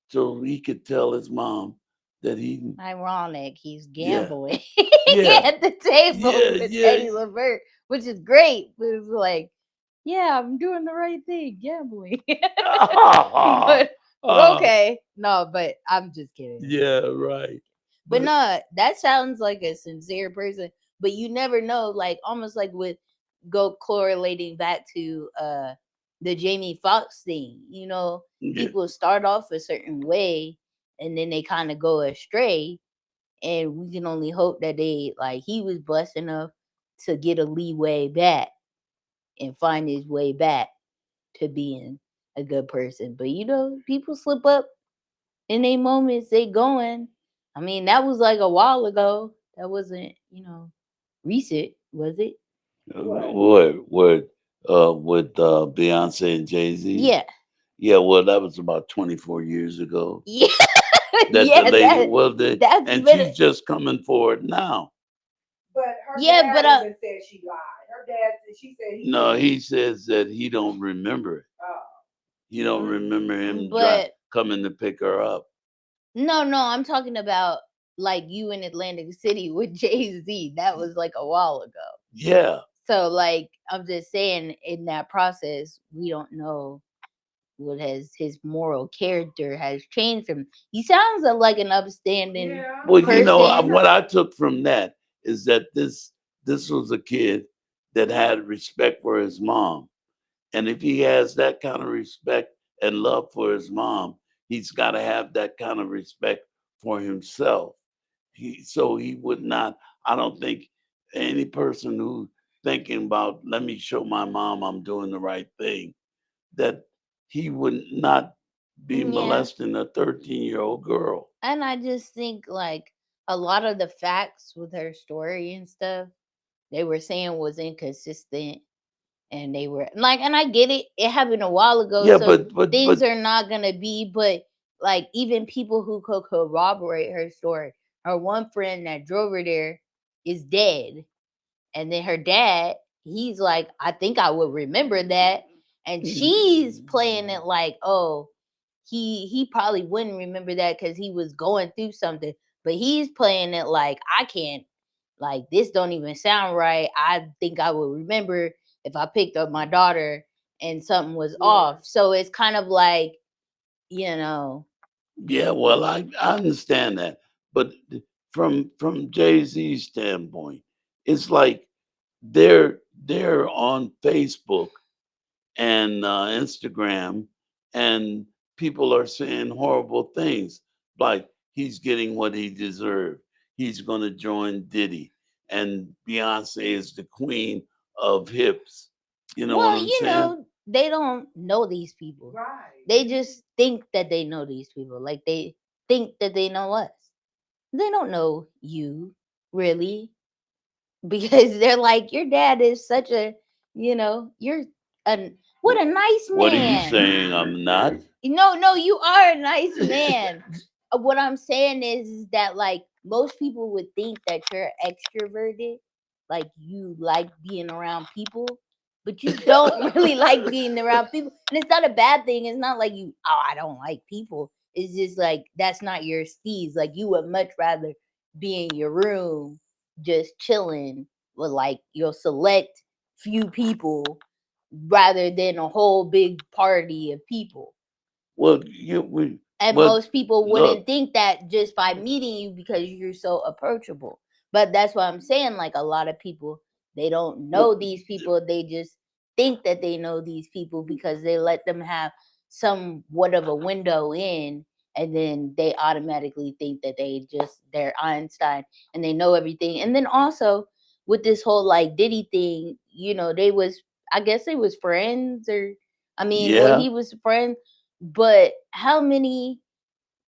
so he could tell his mom that he Ironic, he's yeah, gambling yeah, at the table yeah, with yeah. Eddie Levert, which is great. But it's like, yeah, I'm doing the right thing, gambling. But okay, no, but I'm just kidding. Yeah, right. But But no, that sounds like a sincere person. But you never know, like almost like with go correlating back to the Jamie Foxx thing. You know, yeah, people start off a certain way and then they kind of go astray, and we can only hope that they like he was blessed enough to get a leeway back and find his way back to being a good person. But you know, people slip up in they moments, they going. I mean, that was like a while ago. That wasn't, recent, was it? What? what? with Beyonce and Jay-Z. Yeah. Yeah, well, that was about 24 years ago. Yeah. That the Yeah, lady, well, that's and been she's just coming forward now. But her yeah, dad but even said she lied. Her dad, she said he No, didn't. he says that he don't remember it. Oh, He don't remember him but coming to pick her up. no, I'm talking about like you in Atlantic City with Jay-Z. That was like a while ago. Yeah. So like I'm just saying in that process, we don't know what has his moral character has changed him. He sounds like an upstanding yeah. Well, person. what I took from that is that this was a kid that had respect for his mom. And if he has that kind of respect and love for his mom, he's got to have that kind of respect for himself. So he would not, I don't think any person who thinking about, let me show my mom I'm doing the right thing, that he would not be Yeah. molesting a 13-year-old girl. And I just think like a lot of the facts with her story and stuff they were saying was inconsistent and they were like and I get it, it happened a while ago, Yeah, so but things are not gonna be, but like even people who could corroborate her story, her one friend that drove her there is dead. And then her dad, he's like, I think I would remember that. And she's playing it like, oh, he probably wouldn't remember that because he was going through something. But he's playing it like I can't, like this don't even sound right. I think I would remember if I picked up my daughter and something was Yeah. off. So it's kind of like, you know, yeah, well, I understand that, but from Jay Z's standpoint, it's like they're on Facebook and Instagram, and people are saying horrible things like he's getting what he deserved. He's going to join Diddy, and Beyonce is the queen of hips. You know what well, I'm you saying? know, they don't know these people. Right. They just think that they know these people. Like they think that they know us. They don't know you, really. Because they're like, your dad is such a, you're a what a nice What are you man. saying? I'm not. No, you are a nice man. What I'm saying is that like most people would think that you're extroverted, like you like being around people, but you don't really like being around people. And it's not a bad thing. It's not like you, oh, I don't like people. It's just like that's not your steez. Like you would much rather be in your room just chilling with like your select few people rather than a whole big party of people. Well, you we And but most people wouldn't look, think that just by meeting you because you're so approachable. But that's what I'm saying. Like a lot of people, they don't well, know these people. They just think that they know these people because they let them have somewhat of a window in, and then they automatically think that they're Einstein and they know everything. And then also with this whole like Diddy thing, they was, I guess they was friends, or I mean, well, yeah. he was friends, but how many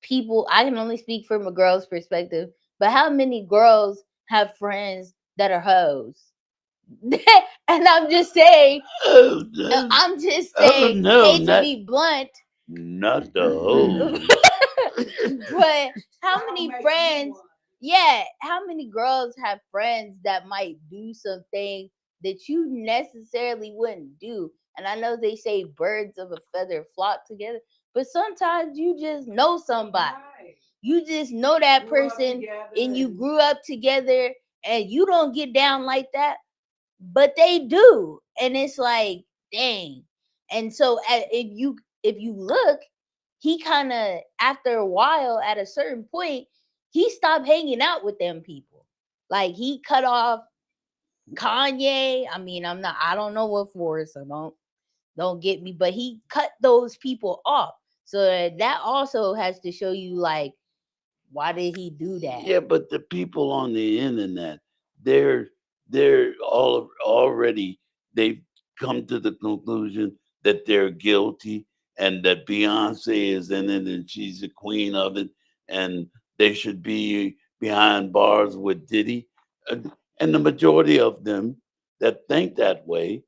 people, I can only speak from a girl's perspective, but how many girls have friends that are hoes? And Oh, I'm just oh saying, no, hate to be blunt, not the hose. but how That don't many make you friends, one. yeah, how many girls have friends that might do something that you necessarily wouldn't do? And I know they say birds of a feather flock together, but sometimes you just know somebody. Right. You just know that Grew up person together and you and grew up together and you don't get down like that, but they do. And it's like, dang. And so if you look, he kind of after a while at a certain point, he stopped hanging out with them people. Like he cut off Kanye. I mean, I don't know what for, so don't get me, but he cut those people off. So that also has to show you like why did he do that? Yeah, but the people on the internet, they're they're all already they've come to the conclusion that they're guilty and that Beyonce is in it and she's the queen of it and they should be behind bars with Diddy. And and the majority of them that think that way,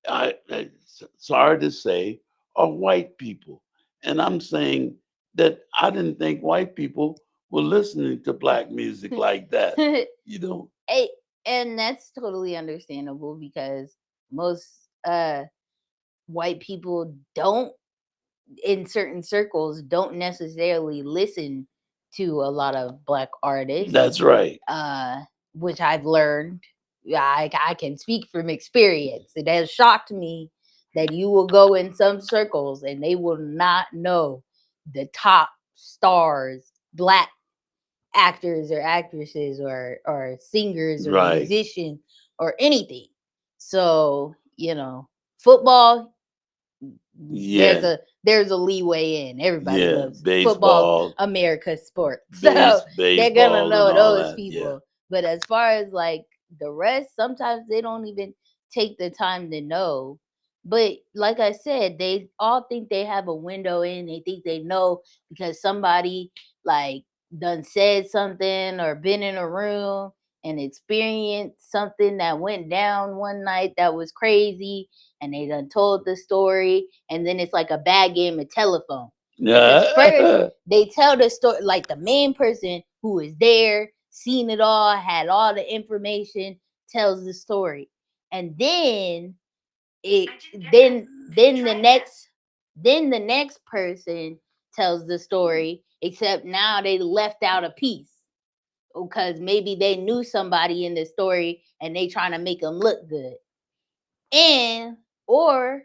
Sorry to say, are white people. And I'm saying that I didn't think white people were listening to black music like that. You know, Hey, and that's totally understandable because most white people don't, in certain circles, don't necessarily listen to a lot of black artists, that's right. uh, which I've learned. I can speak from experience. It has shocked me that you will go in some circles and they will not know the top stars, black actors or actresses or singers or Right. musicians or anything. So, football, Yeah. there's a leeway in. Everybody Yeah. loves football, Baseball, America's sport. So they're gonna baseball, and know all those that. Yeah. people. But as far as like the rest, sometimes they don't even take the time to know. But like I said, they all think they have a window in. They think they know because somebody like done said something or been in a room and experienced something that went down one night that was crazy, and they done told the story, and then it's like a bad game of telephone. Because first Yeah. they tell the story like the main person who was there, seen it all, had all the information, tells the story. And it then the next person tells the story, except now they left out a piece because maybe they knew somebody in the story and they trying to make them look good. And or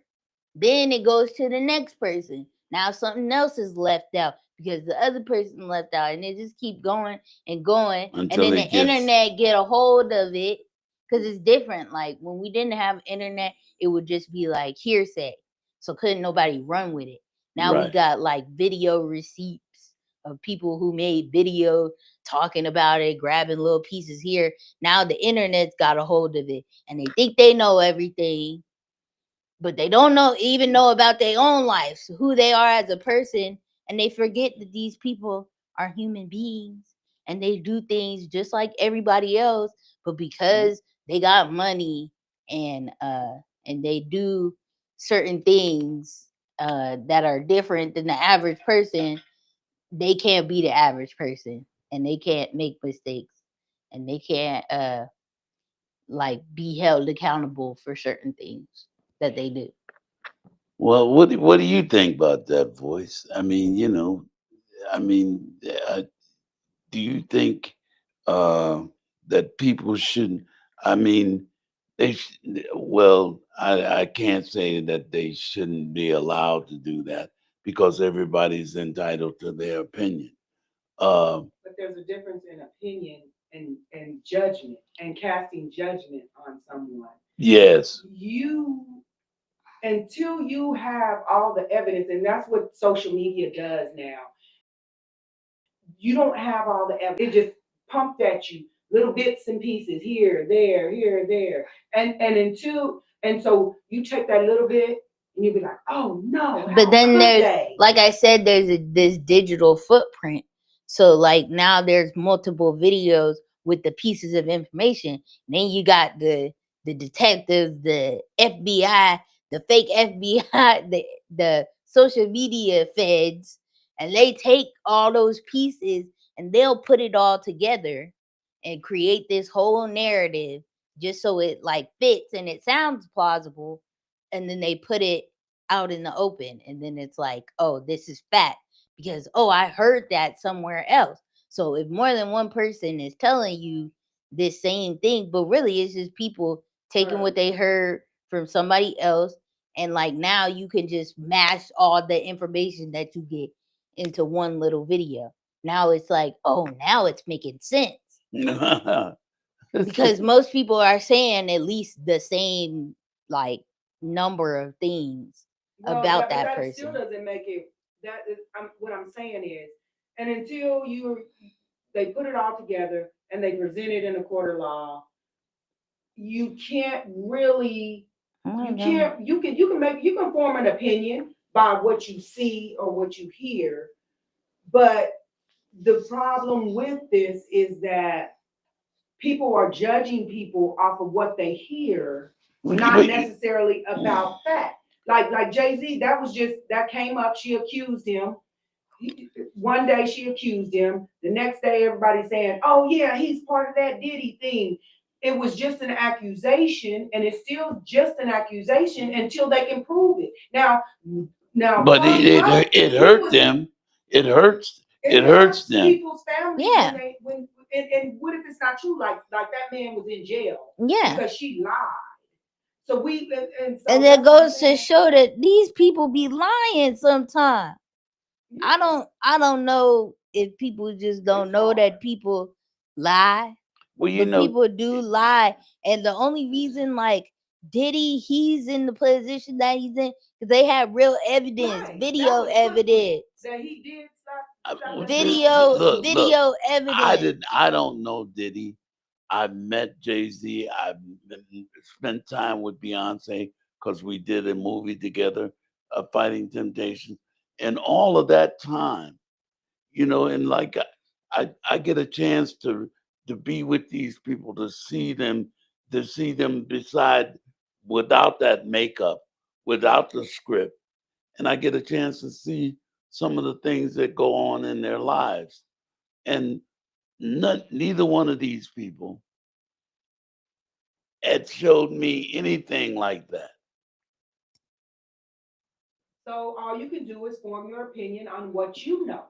then it goes to the next person. Now something else is left out because the other person left out, and it just keep going and going. And Until then the it gets. internet get a hold of it because it's different. Like when we didn't have internet, it would just be like hearsay, so couldn't nobody run with it. Now we Right. got like video receipts of people who made video talking about it, grabbing little pieces here. Now the internet's got a hold of it, and they think they know everything, but they don't know about their own lives, who they are as a person, and they forget that these people are human beings and they do things just like everybody else, but because they got money and they do certain things that are different than the average person, they can't be the average person, and they can't make mistakes, and they can't like be held accountable for certain things that they do. Well, what do you think about that voice? I mean, I mean, uh, do you think uh, that people shouldn't? I mean, well, I can't say that they shouldn't be allowed to do that because everybody's entitled to their opinion. Uh, But there's a difference in opinion and judgment and casting judgment on someone. yes, You until you have all the evidence, and that's what social media does now. You don't have all the evidence. It just pumped at you little bits and pieces here, there. And so you take that little bit and you be like, oh no, But how then could there's, they? like I said, this digital footprint. So like now there's multiple videos with the pieces of information. Then you got the detectives, the FBI, the fake FBI, the social media feds, and they take all those pieces and they'll put it all together and create this whole narrative just so it like fits and it sounds plausible, and then they put it out in the open, and then it's like, oh, this is fact because, oh, I heard that somewhere else. So if more than one person is telling you this same thing, but really it's just people taking Right. what they heard from somebody else, and like now you can just mash all the information that you get into one little video. Now it's like, oh, now it's making sense because most people are saying at least the same like number of things Well, about yeah, but that that still person. doesn't make it. That is, what I'm saying is, and until they put it all together and they present it in a court of law, you can't really, I you don't know. can't, you can form an opinion by what you see or what you hear, but the problem with this is that people are judging people off of what they hear not But necessarily about fact. Like Jay-Z, that came up. She accused him. One day she accused him. The next day everybody's saying, "Oh yeah, he's part of that Diddy thing." It was just an accusation, and it's still just an accusation until they can prove it. Now, but Puff, it he hurt was. them. It hurts. It It hurts hurts them. people's families when Yeah, they when and what if it's not true? Like that man was in jail yeah. because she lied. So and And so it that's what I'm goes to saying. show that these people be lying sometimes. Yeah, I don't know if people just don't it's know hard. that people lie, Well, you but know, people do lie. And the only reason like Diddy, he's in the position that he's in because they have real evidence, Right. That video was footprint evidence, that he did slap that girl video look, video evidence. I don't know Diddy. I've met Jay Z. I've spent time with Beyonce because we did a movie together, Fighting Temptation, and all of that time, and like I get a chance to be with these people, to see them beside without that makeup, without the script, and I get a chance to see some of the things that go on in their lives, and neither one of these people had showed me anything like that. So all you can do is form your opinion on what you know.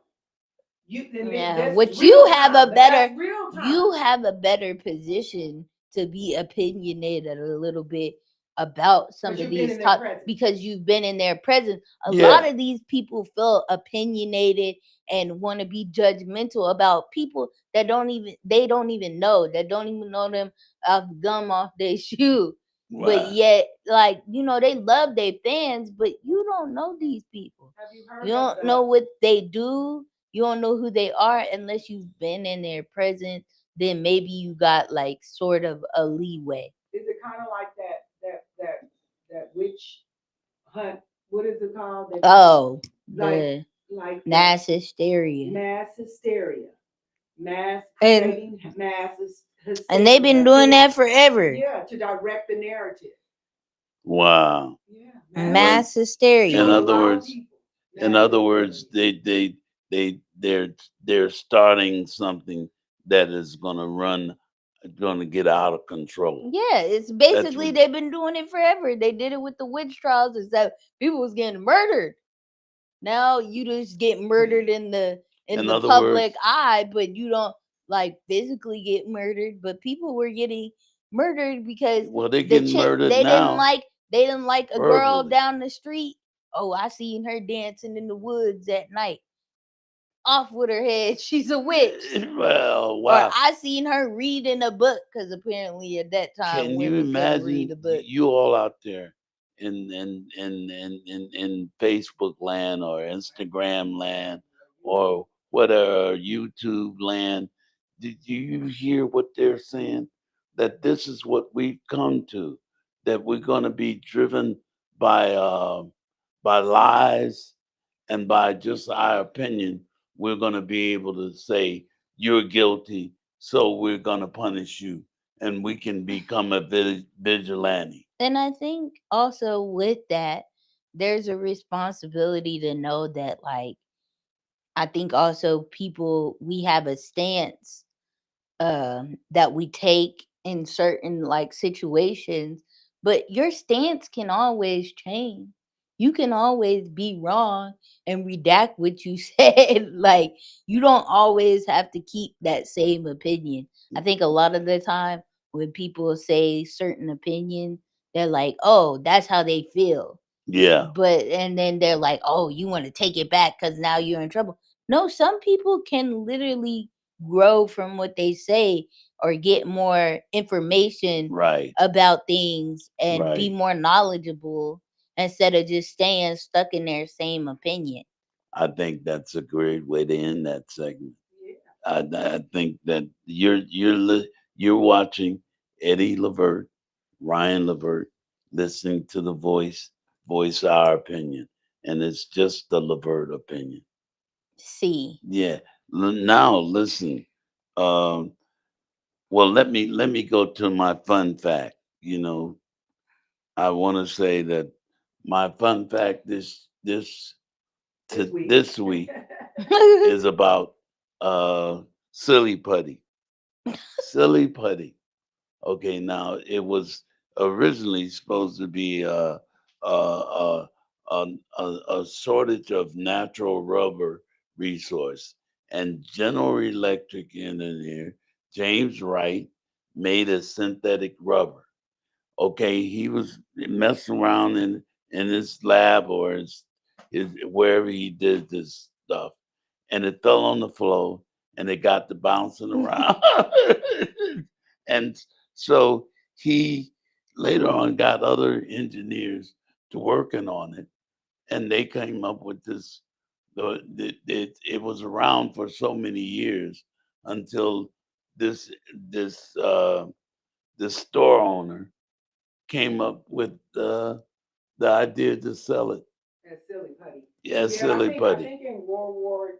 Yeah, This is which real time, but that's real you time. have a better position to be opinionated a little bit about some Because of you've been these in their talk presence. because you've been in their presence. A lot Yeah, of these people feel opinionated and want to be judgmental about people that don't even know, that don't even know them off gum off their shoe. But right. yet, like, they love their fans, but you don't know these people. Have you You heard of don't know what they do. You don't know who they are unless you've been in their presence. Then maybe you got like sort of a leeway. is it kind of like that witch hunt? What is it called? That Oh, like the like the mass hysteria. mass hysteria, mass And creating mass they've been hysteria doing to, that forever. yeah, to direct the narrative. Wow. Yeah, Well, Mass in hysteria. killing a other lot of words, people. Mass hysteria. they're starting something that is going to get out of control. Yeah, it's That's basically what. they've been doing it forever. They did it with the witch trials, is that people was getting murdered. Now you just get murdered in In the other public words, eye, but you don't like physically get murdered. But people were getting murdered because well, they're the getting chick murdered now they didn't like a girl verbally. down the street. Oh, I seen her dancing in the woods at night. Off with her head, she's a witch. Well, Or wow. I seen her reading a book because apparently at that time Can you women couldn't read imagine a book. you all out there in Facebook land or Instagram land or whatever YouTube land? Did you hear what they're saying? That this is what we've come to. That we're going to be driven by by lies and by just our opinion. We're going to be able to say you're guilty, so we're going to punish you and we can become a vigilante. And I think also with that, there's a responsibility to know that, like, I think also people, we have a stance that we take in certain like situations, but your stance can always change. You can always be wrong and redact what you said. Like, you don't always have to keep that same opinion. I think a lot of the time when people say certain opinions, they're like, oh, that's how they feel. Yeah, But and then they're like, oh, you want to take it back because now you're in trouble. No, some people can literally grow from what they say or get more information right, about things and be right. more knowledgeable instead of just staying stuck in their same opinion. I think that's a great way to end that segment. Yeah. I think that you're watching Eddie Levert, Ryan Levert, listening to the voice our opinion, and it's just the Levert opinion. See, Yeah. Now listen. Um, well, let me go to my fun fact. You know, I want to say that my fun fact This week. this week is about uh silly putty. Silly putty. Okay, now it was originally supposed to be a, a shortage of natural rubber resource, and General Electric engineer James Wright made a synthetic rubber. Okay, he was messing around in his lab or his wherever he did this stuff, and it fell on the floor, and it got to bouncing around, and so he later on got other engineers to working on it, and they came up with this. It was around for so many years until this this uh, this store owner came up with the idea to sell it. That's silly putty. Yeah, Yeah, I silly think I putty. think in World War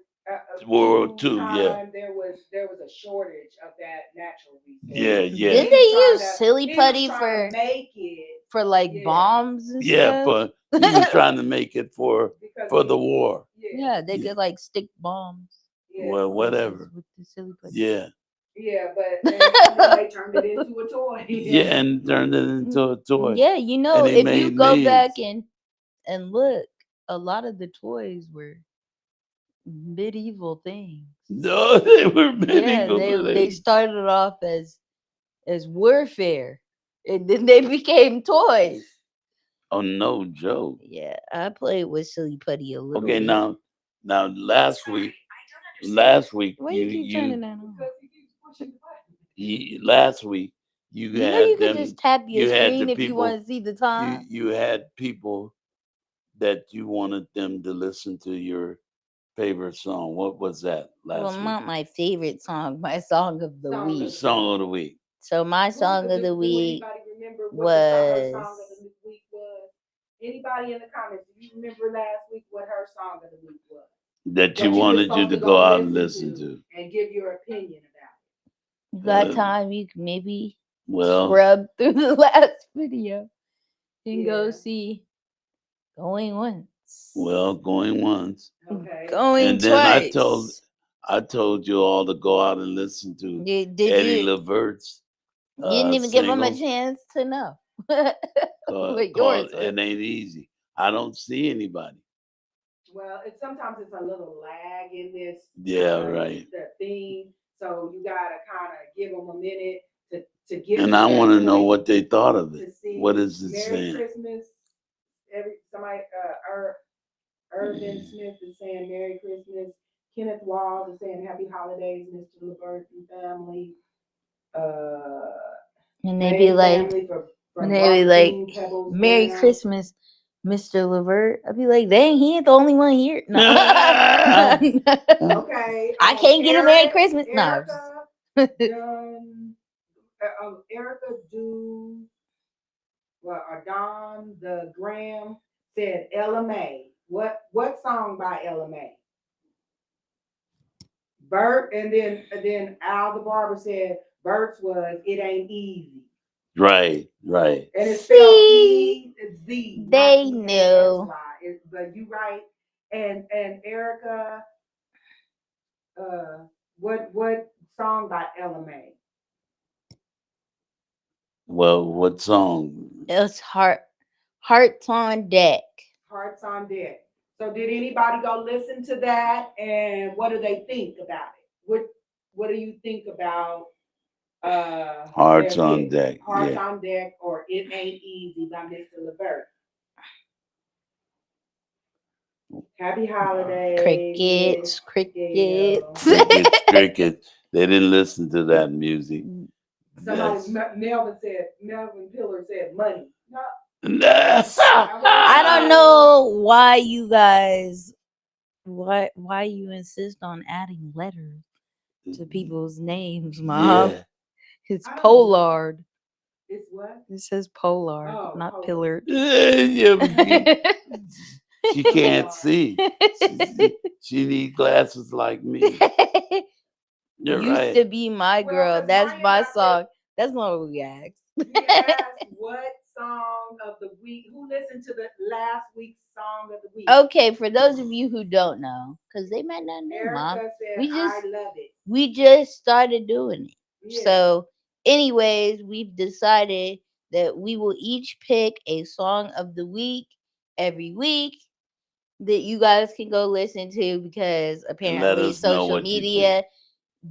World War II Two, yeah, time there was a shortage of that natural resource, yeah, and yeah, Didn't he was they trying use to silly he was putty trying to make it. for like Yeah, bombs and yeah. stuff? For he was trying to make it because for the war. yeah, Yeah, they Yeah, could like stick bombs yeah, well, places whatever. with the silly putty. Yeah, yeah, but and then they turned it into a toy. yeah, and turned it into a toy, Yeah, you know, and he if you made go back millions. and look, a lot of the toys were medieval things. No, they were Yeah, medieval they today. started off as warfare, and then they became toys. Oh, no joke. Yeah, I played with silly putty a little Okay, bit. now last week Why you keep turning that on? Because he keeps pushing the button. last week you You know, you had could them just tap your you had the screen if you people want to see the you time. you had people that you wanted them to listen to your favorite song. What was that Well, last week? not my favorite song, my song of the Song of week. the Song of the week. week. So my Who song of the do week anybody remember what her was song of the week was? Anybody in the comments? Do you remember last week what her song of the week was? That you That you were wanted you supposed to to go go out and listen listen to to. and give your opinion about you got Uh, time, you can maybe well, scrub through the last video it. and go Yeah. see Going Once, going once, Okay. Going and then Twice. I told you all to go out and listen to Did Eddie you? Levert's You didn't even give them a single chance to know what called yours was. "It Ain't Easy." I don't see anybody. Well, it's sometimes it's a little lag in this Yeah, right. the theme, so you gotta kind of give them a minute to get And to I want that to know point what they thought of it. to What see is it Merry saying? Christmas. Somebody Irvin Smith is saying Merry Christmas. Kenneth Walls is saying Happy Holidays, Mr. Levert and family. Uh, And they be May like, family and from they be like, Barberton, Pebbles "Merry Ground. Christmas, Mr. Levert." I'd be like, "Dang, he ain't the only one here." No, Okay, I can't get a Merry Eric, Christmas. No, Erica, Dunn, Erica Do, well, Don the Graham said Ella May. What song by Ella May? Bert, and then Al the barber said Bert's was It Ain't Easy. Right, right. And it's spelled see, EZ, not they knew. EASY. But you right. And Erica, uh, what song by Ella May? Well, what song? It's hearts on deck. Hearts on Deck. So did anybody go listen to that? And what do they think about it? What do you think about Hearts their on pick? Deck. Hearts Yeah. on Deck or It Ain't Easy by Mr. Levert. Happy holidays, Miss Crickets, Gail. crickets. Crickets, crickets. They didn't listen to that music. Somebody, That's. Melvin Pillar said money. No, I don't know why you guys why you insist on adding letters to people's names, Mom. Yeah. It's I don't know. Pollard. It's what? It says Pollard, Oh, not hold on. Pillard. Yeah, but she can't Pollard. see. She need glasses like me. You're Used right. to be my Well, girl. because That's Brian my got the song. That's not what we asked. he asked what song of the week. Who listened to the last week's song of the week? Okay, for those of you who don't know, because they might not know, Mom, Erica said, we I just love it. we just started doing it. Yeah. So, anyways, we've decided that we will each pick a song of the week every week that you guys can go listen to because And let apparently us know social what you think. media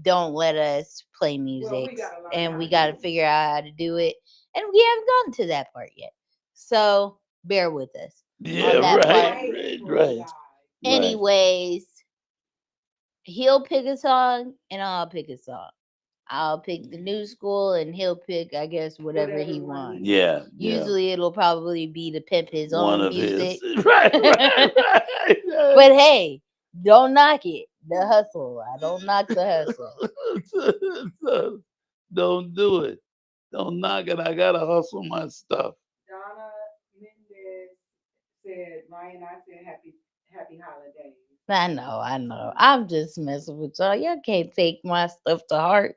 don't let us play Well, music we gotta learn and how we to got do to it. figure out how to do it, and we haven't gotten to that part yet. So, bear with us Yeah, on that We part. right, waiting right, for you right, guys. right. Anyways, he'll pick a song and I'll pick a song. I'll pick the new school and he'll pick, I guess, whatever Whatever he one wants. he Yeah, wants. yeah. Usually it'll probably be to pimp his One own of his. music. Right, right, But right. hey, don't knock it. The hustle. I don't knock the hustle. Don't do it. Don't knock it. I gotta hustle my stuff. Donna Mendez said, Ryan, I said happy holidays. I know, I know. I'm just messing with y'all. Y'all can't take my stuff to heart.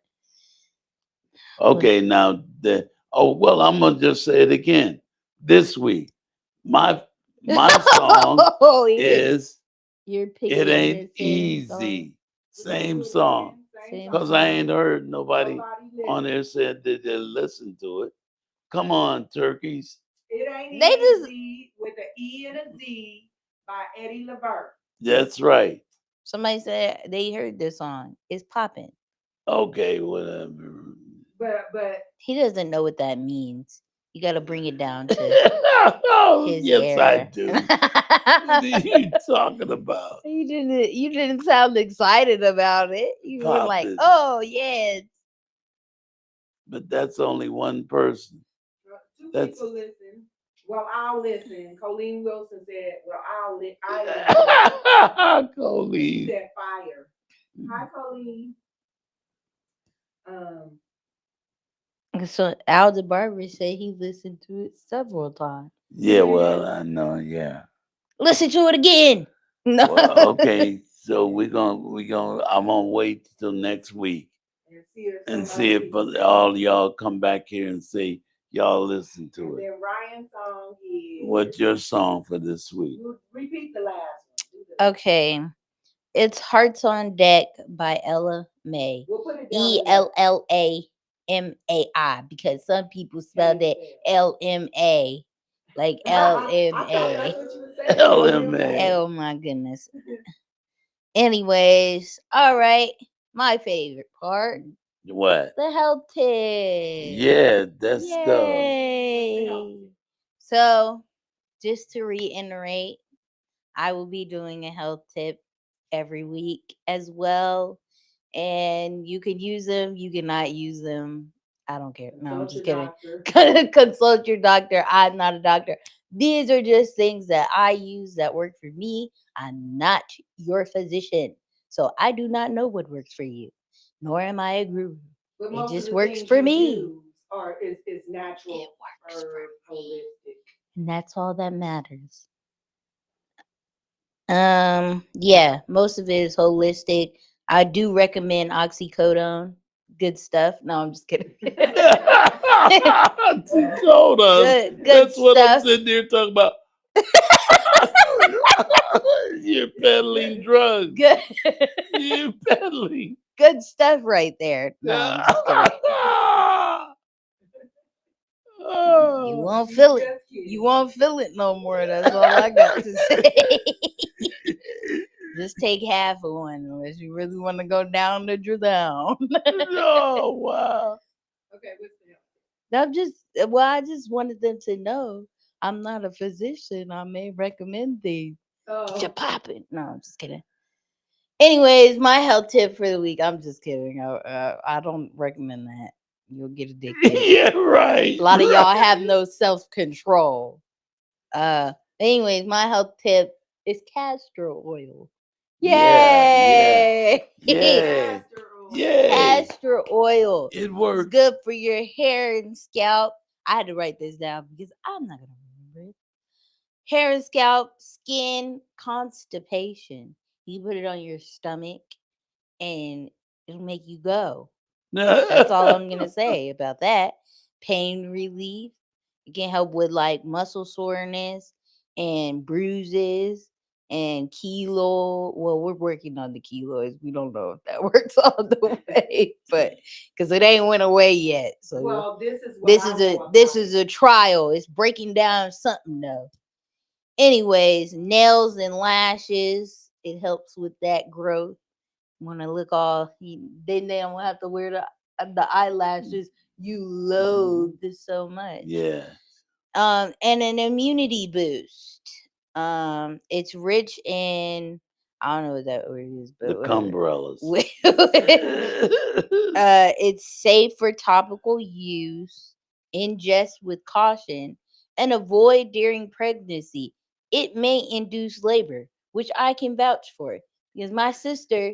Okay, now the oh well, I'm gonna just say it again. This week, my my song Oh, yeah. is You're "It picking Ain't the same song. Easy." We're gonna do Same it song, again. Same Same cause song. I song. ain't heard nobody Nobody on listen. there said that they listen to it. Come on, turkeys. It ain't They just easy with an E and a Z by Eddie Levert. That's right. somebody said they heard this song. It's popping. Okay, whatever. But He doesn't know what that means. You got to bring it down to Oh, his yes, I era. do. What are you talking about? You didn't sound excited about it. You were Pop like, it. "Oh yeah." But that's only one person. two That's people listen. Well, I'll listen. Colleen Wilson said, "Well, I listen," and she Colleen. said, "Fire." Hi, Colleen. Um, So Al the barber said he listened to it several times. Yeah, yeah. well, I know, yeah. Listen to it again. No. Well, okay. So we gonna I'm gonna wait till next week And see if and see if somebody. all y'all come back here and say y'all listen And to it. then Ryan's song What's is. your song for this week? Repeat the last one. Do the. Okay. It's Hearts on Deck by Ella May. We'll put it down below. ELLAMAI because some people spelled Can't it spell. LMA. Like I thought that's LMA. what you were saying. LMA. LMA. Oh my goodness. Anyways, all right. My favorite part, What? the health tip. Yeah, that's the What's the help? Yay. So, just to reiterate, I will be doing a health tip every week as well. And you can use them, you cannot use them. I don't care. No, I'm Consult just your kidding. doctor. Consult your doctor. I'm not a doctor. These are just things that I use that work for me. I'm not your physician. So I do not know what works for you, nor am I a guru. But It most of just the works things for you me. use are is It natural works for herb holistic. and that's all that matters. Yeah, most of it is holistic. I do recommend oxycodone. Good stuff. No, I'm just kidding. Dakotas. good That's what I'm stuff. sitting there talking about. You're peddling drugs. Good You're peddling. good stuff right there. No, I'm just kidding. You Oh. won't He's feel it. just You kidding. won't feel it no more. That's all I got to say. Just take half of one unless you really want to go down the drill down. Oh, wow. Okay, what's the help? I just wanted them to know I'm not a physician. I may recommend things. Get you Oh, popping. No, I'm just kidding. Anyways, my health tip for the week. I'm just kidding. I don't recommend that. You'll get addicted. Yeah, right, A lot of y'all have right. no self control. Uh, anyways, my health tip is castor oil. Yeah, yeah, Yay! yay, castor oil. yay. Castor oil. It It's works. good for your hair and scalp. I had to write this down because I'm not gonna remember it. Hair and scalp, skin, constipation. You put it on your stomach and it'll make you go. That's all I'm gonna say about that. Pain relief. It can help with like muscle soreness and bruises and kilo. Well, we're working on the kilos. We don't know if that works all the way, but because it ain't went away yet. So Well, this is what I know this about is it. a trial. It's breaking down something though. Anyways, nails and lashes. It helps with that growth. Want to look all? Then they don't have to wear the eyelashes you loathe so much. Yeah. And an immunity boost. It's rich in, I don't know what that word is, The but whatever. cumbrellas. It's safe for topical use. Ingest with caution and avoid during pregnancy. It may induce labor, which I can vouch for because my sister,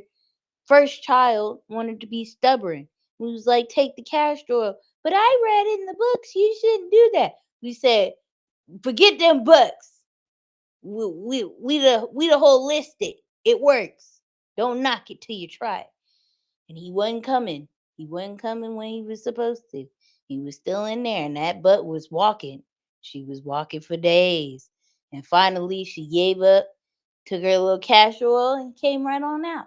first child, wanted to be stubborn. We was like, take the castor oil. But I read in the books you shouldn't do that. We said, forget them books. We the holistic. It works. Don't knock it till you try it. And he wasn't coming. He wasn't coming when he was supposed to. He was still in there, and that butt was walking. She was walking for days. And finally, she gave up, took her little castor oil, and came right on out.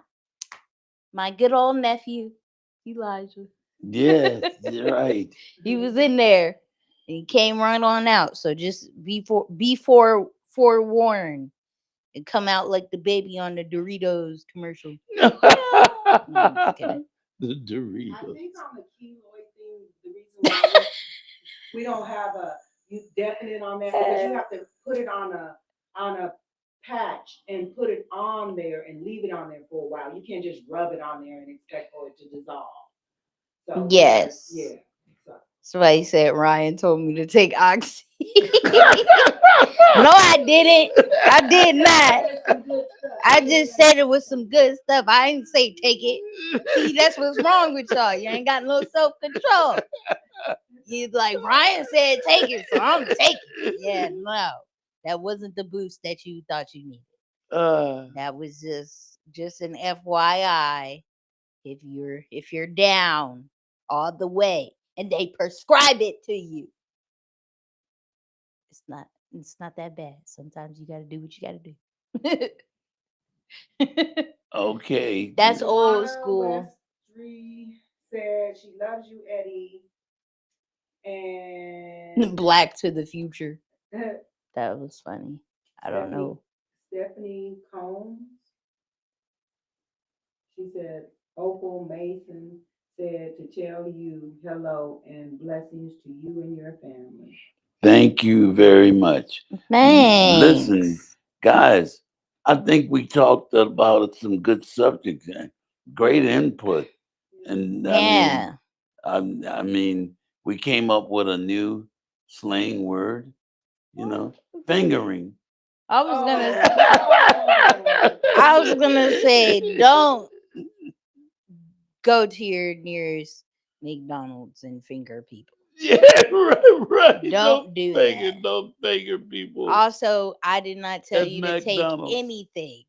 My good old nephew, Elijah. Yes, you're right. He was in there, and he came right on out. So just before forewarned, and come out like the baby on the Doritos commercial. No, I'm just kidding. The I Doritos. think on the keloid thing, the reason why we don't have a you definite on that because you have to put it on a patch and put it on there and leave it on there for a while. You can't just rub it on there and expect for it to dissolve. So Yes. yeah. So. Somebody said Ryan told me to take oxy. No, I didn't. I did not. I just said it was some good stuff. I didn't say take it. See, that's what's wrong with y'all. You ain't got no self control. You like Ryan said take it, so I'm taking it. Yeah, no. That wasn't the boost that you thought you needed. That was just an FYI. If you're down all the way and they prescribe it to you, it's not that bad. Sometimes you got to do what you got to do. Okay. That's old Tawana school. Westry said she loves you, Eddie. And Black to the future. That was funny. I don't know. Stephanie Combs. She said, Opal Mason said to tell you hello and blessings to you and your family. Thank you very much. Thanks. Listen, guys, I think we talked about some good subjects and great input. And Yeah. I mean, we came up with a new slang word, fingering. I was gonna Oh. I was gonna say don't go to your nearest McDonald's and finger people. Yeah, right. Don't do that. Don't finger people Also, I did not tell at you to take McDonald's. anything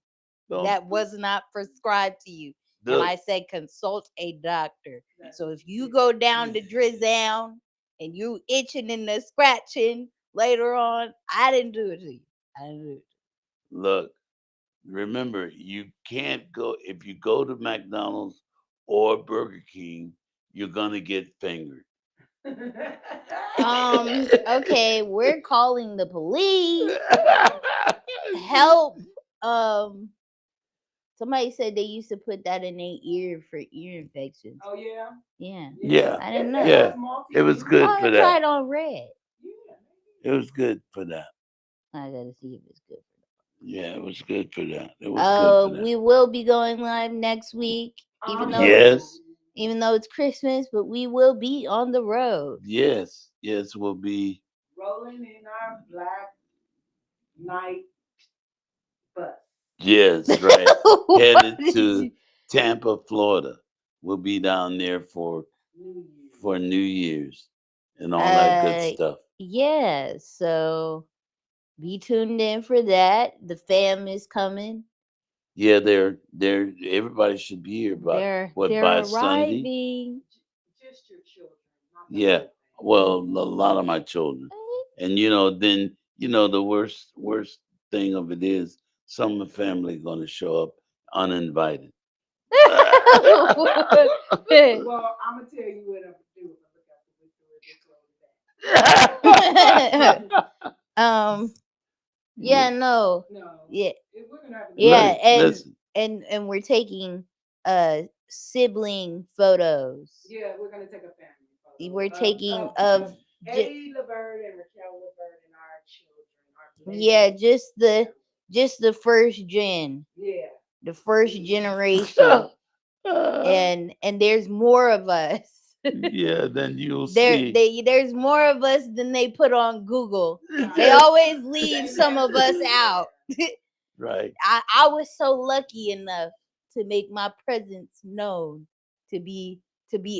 Don't that was not prescribed to you. And look. I said consult a doctor. So if you go down to Drizzdown and you itching and the scratching later on, I didn't do it to you. I didn't do it. Look, remember, you can't go if you go to McDonald's or Burger King, you're gonna get fingered. Okay, we're calling the police. Help. Um Somebody said they used to put that in their ear for ear infections. Oh yeah. Yeah. Yeah, I didn't know. yeah, it was good Oh, for I that. tried on red. It was good for that. I gotta see if it's good. Yeah, it was good for that. It was good for that. We will be going live next week, Yes, even though it's Christmas, but we will be on the road. yes, will be. Rolling in our black night bus. Yes, right. What Headed did to you- Tampa, Florida. We'll be down there for New Year's and all that good stuff. Yeah, so be tuned in for that. The fam is coming. Yeah, they're everybody should be here by They're by Sunday? arriving. Just your children. Not the Yeah. whole Well, a lot of my children. And then the worst thing of it is some of the family gonna show up uninvited. Well, I'm gonna tell you what I'm gonna do. I'm gonna look out the window and just close that. um. Yeah. Yeah. No. No, Yeah. we're gonna have a good Yeah. time. Listen, And we're taking sibling photos. Yeah, we're gonna take a family photo We're taking of of Eddie Levert and Raquel Levert and our children, our yeah, blended family. just the first gen, Yeah. the first generation, and there's more of us. yeah, then you'll see. There's more of us than they put on Google. They Yeah, always leave some of us out. right. I was so lucky enough to make my presence known, to be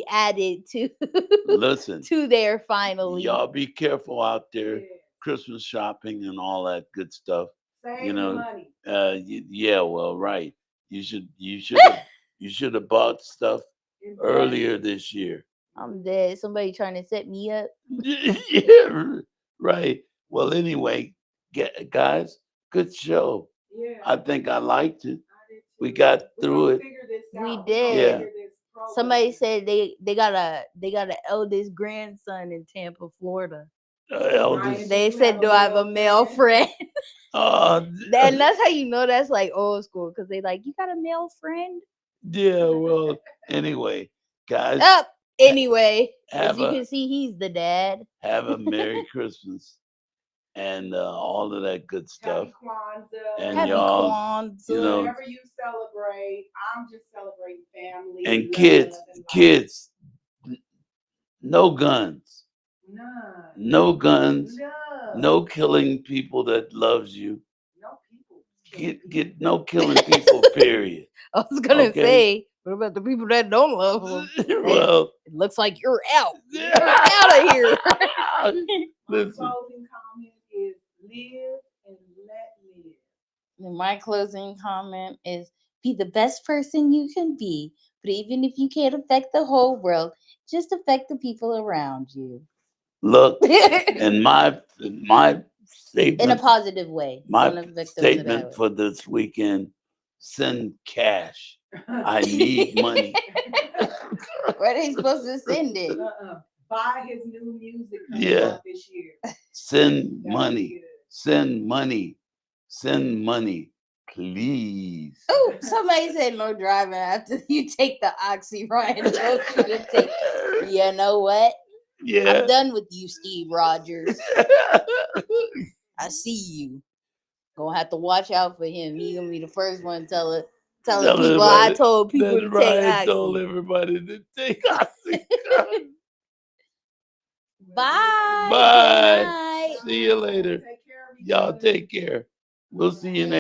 added to Listen, to there finally. y'all be careful out there, Yeah. Christmas shopping and all that good stuff. You Save your know, money. yeah, well, right. You should have bought stuff Invest. earlier this year. I'm dead. Somebody trying to set me up. Yeah, right. Well, anyway, guys, good show. Yeah. I think I liked it. I did We too. got We're through gonna it. figure this We out. We're gonna did. Yeah. figure this program Somebody out. said they got a eldest grandson in Tampa, Florida. Eldest. They said, "Do I have a male friend?" Uh, And that's how you know that's like old school, because they like, "You got a male friend?" yeah. Well, anyway, guys, Up anyway, as have you a can see, he's the dad. have a Merry Christmas and all of that good stuff. Happy Kwanzaa. And Happy y'all, you Kwanzaa. know, Whatever you celebrate, I'm just celebrating family, and love, and life. kids, no guns, None. no guns, Love. no killing people that loves you. No people. Get no killing people. Period. I was gonna Okay. say, what about the people that don't love him? Well, It looks like you're out. You're out of here. My listen. closing comment is live and let live. And my closing comment is, be the best person you can be. But even if you can't affect the whole world, just affect the people around you. Look, In and my a statement, positive way. my Don't affect them to that statement for this weekend: send cash. I need way. money. Where they supposed to send it? Buy his new music coming Yeah. out this year. Send That would money. be good. Send money. Send money, please. Oh, somebody said no driving after you take the oxy, Ryan. Told you to take. You know what? Yeah. I'm done with you, Steve Rogers. I see you. Gonna have to watch out for him. He gonna be the first one telling Tell people I everybody told people that to take Ryan told oxy. everybody to take oxy. Bye. Bye. Good night. See you later. Take care of each Y'all other. take care. We'll see you next.